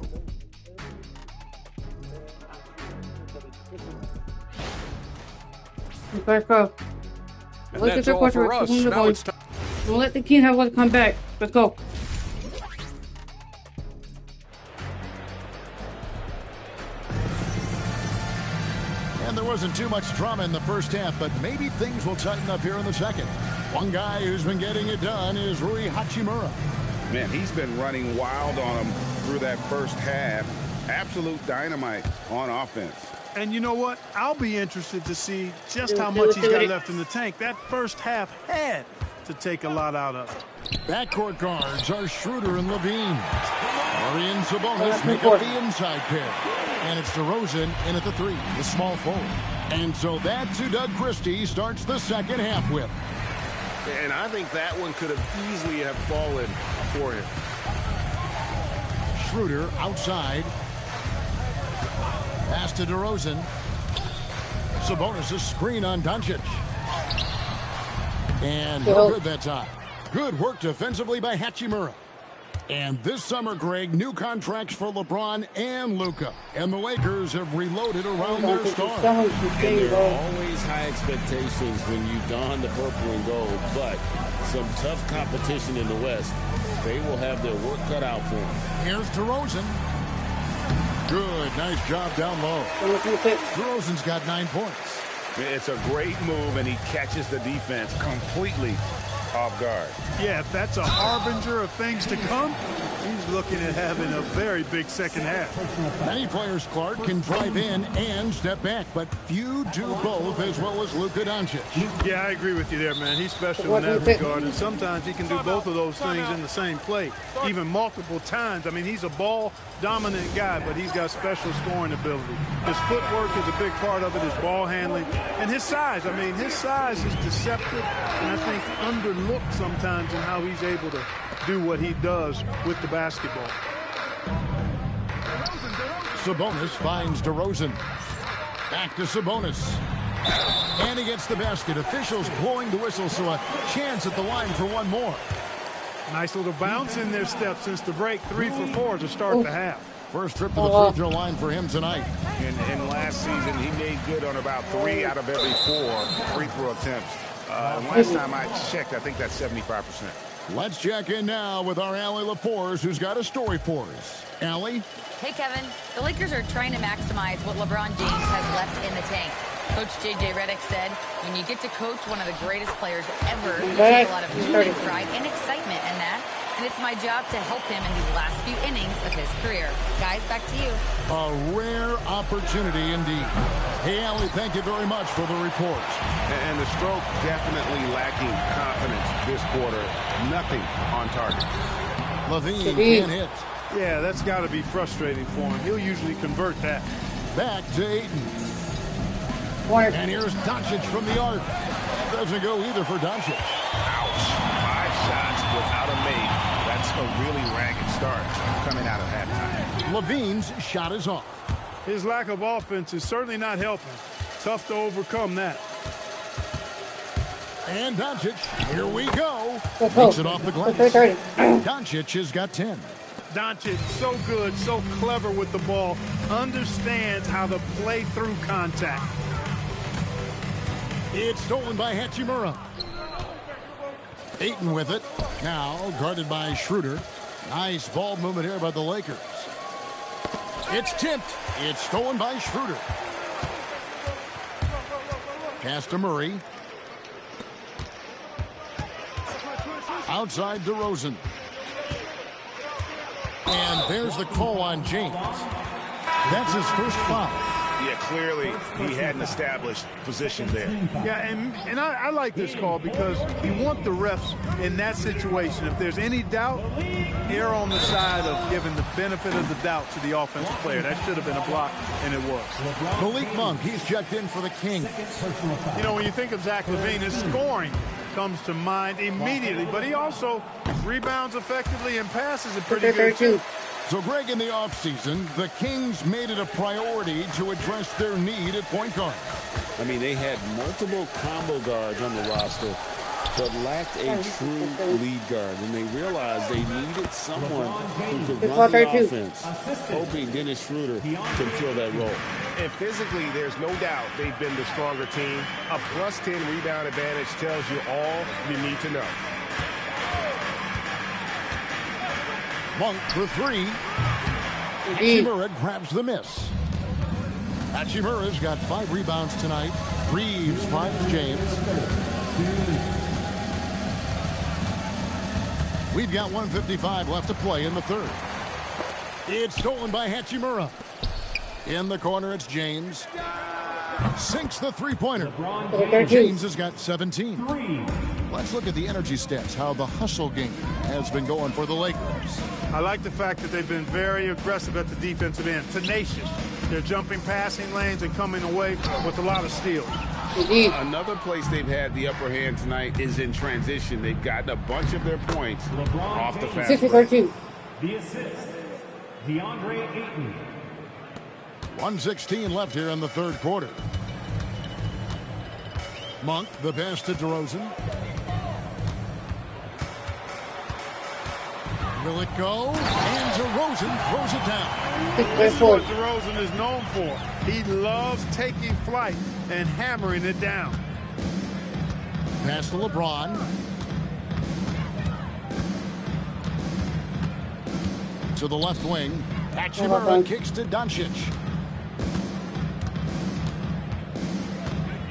Let's go. And that's all for us. Now it's time. Don't let the King have one come back. Let's go. And there wasn't too much drama in the first half, but maybe things will tighten up here in the second. One guy who's been getting it done is Rui Hachimura. Man, he's been running wild on him through that first half. Absolute dynamite on offense. And you know what? I'll be interested to see just how much he's got left in the tank. That first half had to take a lot out of it. Backcourt guards are Schroeder and Levine. Murray and Sabonis make up the inside pair. And it's DeRozan in at the 3, the small forward. And so that's who Doug Christie starts the second half with. And I think that one could have easily have fallen for him. Schroeder outside. Pass to DeRozan. Sabonis' screen on Doncic. And no good that time. Good work defensively by Hachimura. And this summer, Greg, new contracts for LeBron and Luka. And the Lakers have reloaded around their star. And there are always high expectations when you don the purple and gold, but some tough competition in the West. They will have their work cut out for them. Here's DeRozan. Good, nice job down low. DeRozan's got 9 points. It's a great move, and he catches the defense completely off guard. Yeah, if that's a harbinger of things to come, he's looking at having a very big second half. Many players, Clark, can drive in and step back, but few do both as well as Luka Doncic. Yeah, I agree with you there, man. He's special in that regard, and sometimes he can do both of those things in the same play, even multiple times. I mean, he's a ball-dominant guy, but he's got special scoring ability. His footwork is a big part of it, his ball handling, and his size. I mean, his size is deceptive, and I think underlooked sometimes in how he's able to do what he does with the basketball. Sabonis finds DeRozan. Back to Sabonis. And he gets the basket. Officials blowing the whistle, so a chance at the line for one more. Nice little bounce in their step since the break. 3 for 4 to start the half. First trip to the free throw line for him tonight. And last season, he made good on about 3 out of every 4 free throw attempts. Last time I checked, I think that's 75%. Let's check in now with our Allie LaForce, who's got a story for us. Allie? Hey, Kevin. The Lakers are trying to maximize what LeBron James has left in the tank. Coach J.J. Redick said, when you get to coach one of the greatest players ever, you take a lot of joy, pride, and excitement in that. And it's my job to help him in these last few innings of his career. Guys, back to you. A rare opportunity indeed. Hey, Allie, thank you very much for the report. And the stroke definitely lacking confidence this quarter. Nothing on target. Levine can't hit. Yeah, that's got to be frustrating for him. He'll usually convert that. Back to Ayton. And here's Doncic from the arc. Doesn't go either for Doncic. Ouch. 5 shots without a make. That's a really ragged start coming out of halftime. Levine's shot is off. His lack of offense is certainly not helping. Tough to overcome that. And Doncic, here we go. Takes it off the glass. Doncic has got 10. Doncic, so good, so clever with the ball, understands how to play through contact. It's stolen by Hachimura. Ayton with it. Now guarded by Schroeder. Nice ball movement here by the Lakers. It's tipped. It's stolen by Schroeder. Pass to Murray. Outside DeRozan. And there's the call on James. That's his first foul. Yeah, clearly he had an established position there. Yeah, and I like this call because you want the refs in that situation. If there's any doubt, err on the side of giving the benefit of the doubt to the offensive player. That should have been a block, and it was. Malik Monk, he's checked in for the Kings. You know, when you think of Zach LaVine, his scoring comes to mind immediately, but he also rebounds effectively and passes it pretty good too. So, Greg, in the offseason, the Kings made it a priority to address their need at point guard. I mean, they had multiple combo guards on the roster, but lacked a true lead guard. And they realized they needed someone who could run the offense, hoping Dennis Schroeder can fill that role. And physically, there's no doubt they've been the stronger team. A plus 10 rebound advantage tells you all you need to know. Monk for three. Hachimura grabs the miss. Hachimura's got 5 rebounds tonight. Reeves finds James. We've got 1:55 left to play in the third. It's stolen by Hachimura. In the corner, it's James. Sinks the three-pointer. James has got 17. Let's look at the energy stats, how the hustle game has been going for the Lakers. I like the fact that they've been very aggressive at the defensive end, tenacious. They're jumping passing lanes and coming away with a lot of steals. Another place they've had the upper hand tonight is in transition. They've gotten a bunch of their points off the fast break. The assist, DeAndre Ayton. 1:16 left here in the third quarter. Monk, the pass to DeRozan. Will it go? And DeRozan throws it down. This is what DeRozan is known for. He loves taking flight and hammering it down. Pass to LeBron. To the left wing. Hachimura kicks to Doncic.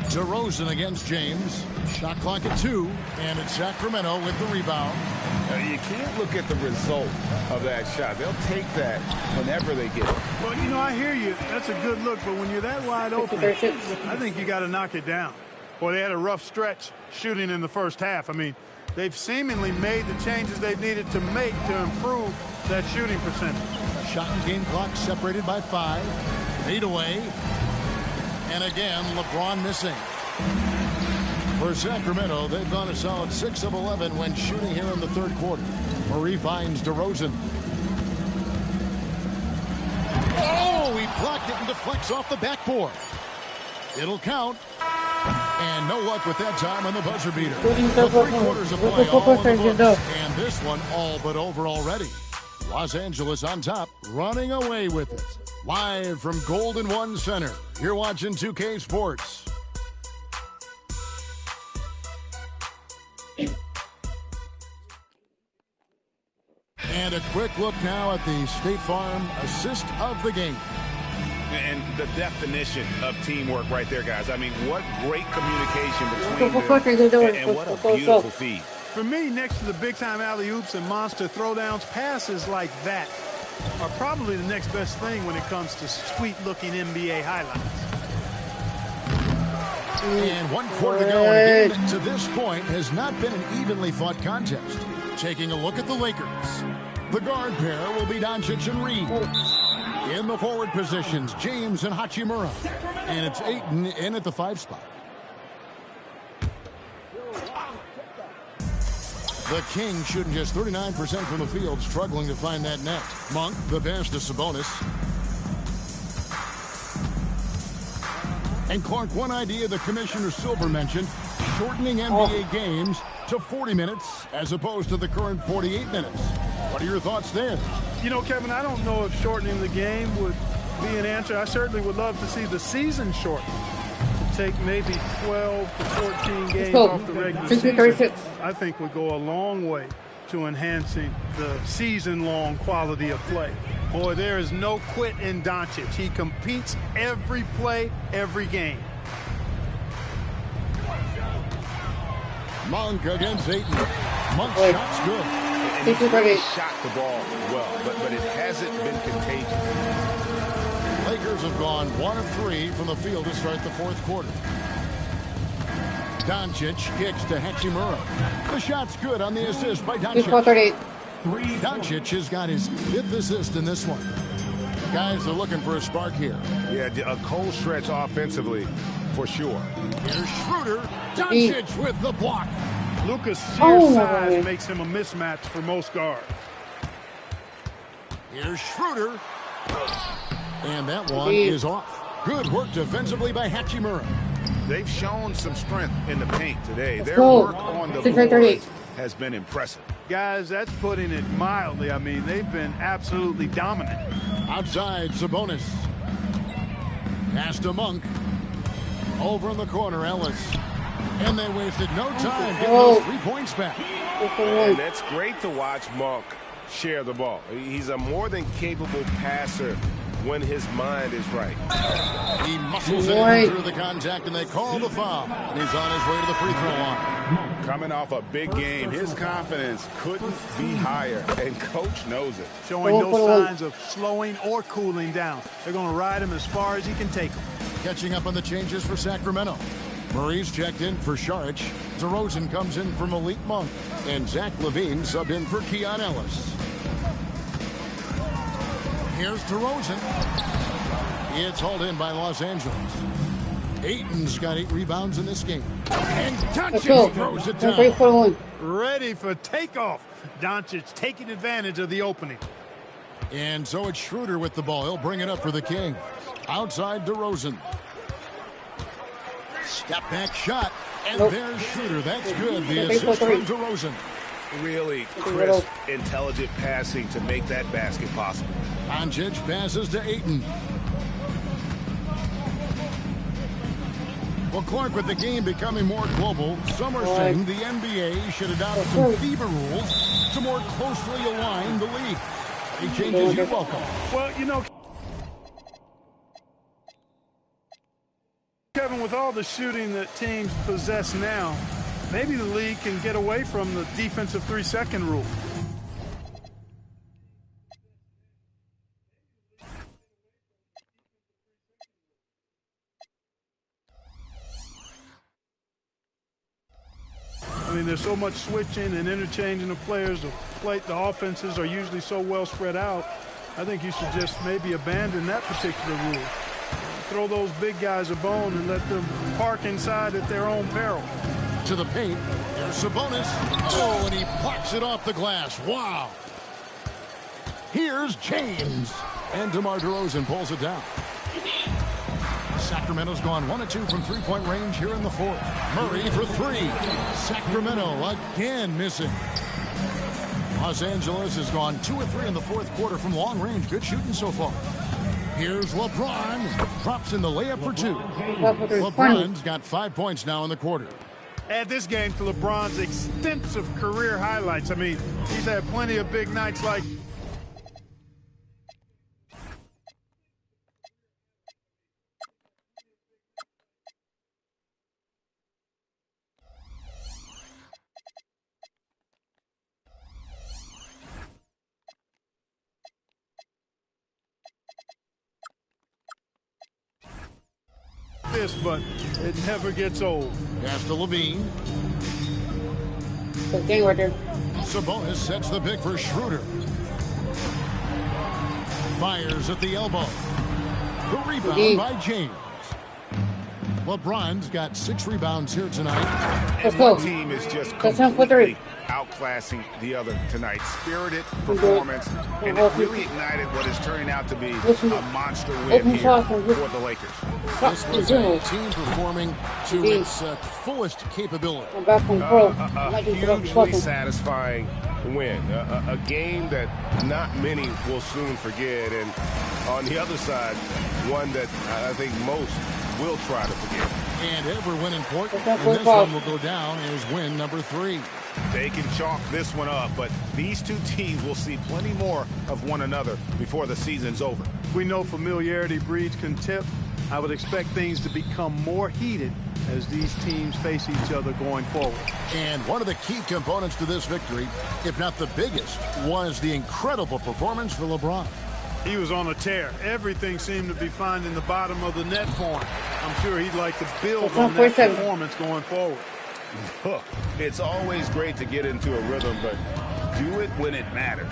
DeRozan against James. Shot clock at 2. And it's Sacramento with the rebound. You can't look at the result of that shot. They'll take that whenever they get it. Well, you know, I hear you. That's a good look. But when you're that wide open, I think you got to knock it down. Boy, they had a rough stretch shooting in the first half. I mean, they've seemingly made the changes they've needed to make to improve that shooting percentage. Shot and game clock separated by 5. Fade away. And again, LeBron missing. For Sacramento, they've gone a solid 6 of 11 when shooting here in the third quarter. Murray finds DeRozan. Oh, he blocked it and deflects off the backboard. It'll count. And no luck with that time on the buzzer beater. The 3 quarters of play all in the books, and this one all but over already. Los Angeles on top, running away with it. Live from Golden One Center, you're watching 2K Sports. And a quick look now at the State Farm assist of the game. And the definition of teamwork right there, guys. I mean, what great communication between them, and what a beautiful feed. For me, next to the big-time alley-oops and monster throwdowns, passes like that are probably the next best thing when it comes to sweet-looking NBA highlights. And 1 quarter to go, and a game to this point has not been an evenly fought contest. Taking a look at the Lakers. The guard pair will be Doncic and Reeves. In the forward positions, James and Hachimura. And it's Ayton in at the 5 spot. The Kings shooting just 39% from the field, struggling to find that net. Monk, the pass to Sabonis. And Clark, one idea the Commissioner Silver mentioned, shortening NBA games to 40 minutes as opposed to the current 48 minutes. What are your thoughts there? You know, Kevin, I don't know if shortening the game would be an answer. I certainly would love to see the season shortened to take maybe 12 to 14 games off the regular season. I think would go a long way to enhancing the season-long quality of play. Boy, there is no quit in Doncic. He competes every play, every game. Monk against Ayton. Monk's shot's good. And he really shot the ball well, but it hasn't been contagious. Lakers have gone 1 of 3 from the field to start the fourth quarter. Doncic kicks to Hachimura. The shot's good on the assist by Doncic. Doncic has got his 5th assist in this one. Guys are looking for a spark here. Yeah, a cold stretch offensively, for sure. Here's Schroeder. Doncic with the block. Luka's sheer size makes him a mismatch for most guards. Here's Schroeder. And that one is off. Good work defensively by Hachimura. They've shown some strength in the paint today. Their work on the boards has been impressive. Guys, that's putting it mildly. I mean, they've been absolutely dominant. Outside, Sabonis. Pass to Monk. Over in the corner, Ellis. And they wasted no time getting those 3 points back. And that's great to watch Monk share the ball. He's a more than capable passer when his mind is right. He muscles it in through the contact, and they call the foul. And he's on his way to the free throw line. Coming off a big game, his confidence couldn't be higher, and coach knows it. Showing no signs of slowing or cooling down. They're going to ride him as far as he can take him. Catching up on the changes for Sacramento. Murray's checked in for Saric. DeRozan comes in for Malik Monk. And Zach LaVine subbed in for Keon Ellis. Here's DeRozan. It's hauled in by Los Angeles. Ayton's got 8 rebounds in this game. And Doncic throws it down. Ready for takeoff. Doncic taking advantage of the opening. And so it's Schroeder with the ball. He'll bring it up for the King. Outside DeRozan. Step back shot. And there's Schroeder. That's good. The assist from DeRozan. Really crisp, intelligent passing to make that basket possible. Doncic passes to Ayton. Well, Clark, with the game becoming more global, some are saying the NBA should adopt some FIBA rules to more closely align the league. Any changes you welcome? Well, you know, Kevin, with all the shooting that teams possess now, maybe the league can get away from the defensive 3-second rule. I mean, there's so much switching and interchanging of players. The offenses are usually so well spread out. I think you should just maybe abandon that particular rule. Throw those big guys a bone and let them park inside at their own peril. To the paint. There's Sabonis. Oh, and he blocks it off the glass. Wow. Here's James. And DeMar DeRozan pulls it down. Sacramento's gone 1 of 2 from 3-point range here in the fourth. Murray for 3. Sacramento again missing. Los Angeles has gone 2 of 3 in the fourth quarter from long range. Good shooting so far. Here's LeBron. Drops in the layup for 2. LeBron's got 5 points now in the quarter. Add this game to LeBron's extensive career highlights. I mean, he's had plenty of big nights like this, but it never gets old. Pass to Levine. Okay, right there. Sabonis sets the pick for Schroeder. Fires at the elbow. The rebound by James. LeBron's got 6 rebounds here tonight. And one team is just completely outclassing the other tonight. Spirited performance, and it really ignited what is turning out to be a monster win here for the Lakers. This was a team performing to its fullest capability. A hugely satisfying win. A game that not many will soon forget, and on the other side, one that I think most will try to forget. And ever win important, and this one will go down as win number 3. They can chalk this one up, but these two teams will see plenty more of one another before the season's over. We know familiarity breeds contempt. I would expect things to become more heated as these teams face each other going forward. And one of the key components to this victory, if not the biggest, was the incredible performance for LeBron. He was on a tear. Everything seemed to be finding the bottom of the net for him. I'm sure he'd like to build on that performance going forward. Look, it's always great to get into a rhythm, but do it when it matters.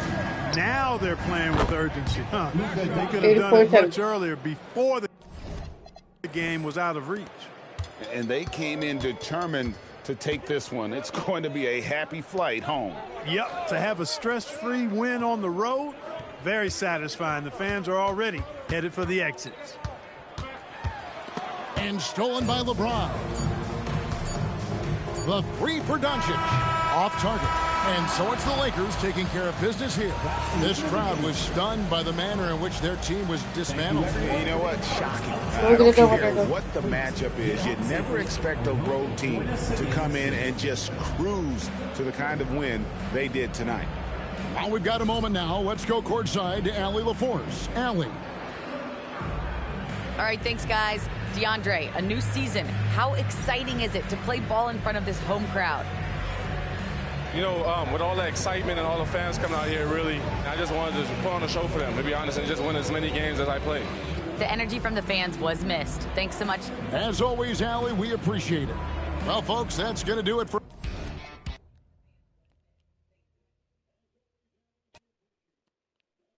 Now they're playing with urgency. They could have done it much earlier before the game was out of reach. And they came in determined to take this one. It's going to be a happy flight home. Yep, to have a stress-free win on the road, very satisfying. The fans are already headed for the exits. And stolen by LeBron. The 3 for Doncic. Off target. And so it's the Lakers taking care of business here. This crowd was stunned by the manner in which their team was dismantled. You know what? Shocking. I don't care what the matchup is. You never expect a road team to come in and just cruise to the kind of win they did tonight. Well, we've got a moment now. Let's go courtside to Allie LaForce. Allie. All right, thanks, guys. DeAndre, a new season. How exciting is it to play ball in front of this home crowd? You know, with all the excitement and all the fans coming out here, really, I just wanted to put on a show for them, to be honest, and just win as many games as I play. The energy from the fans was missed. Thanks so much. As always, Allie, we appreciate it. Well, folks, that's going to do it for...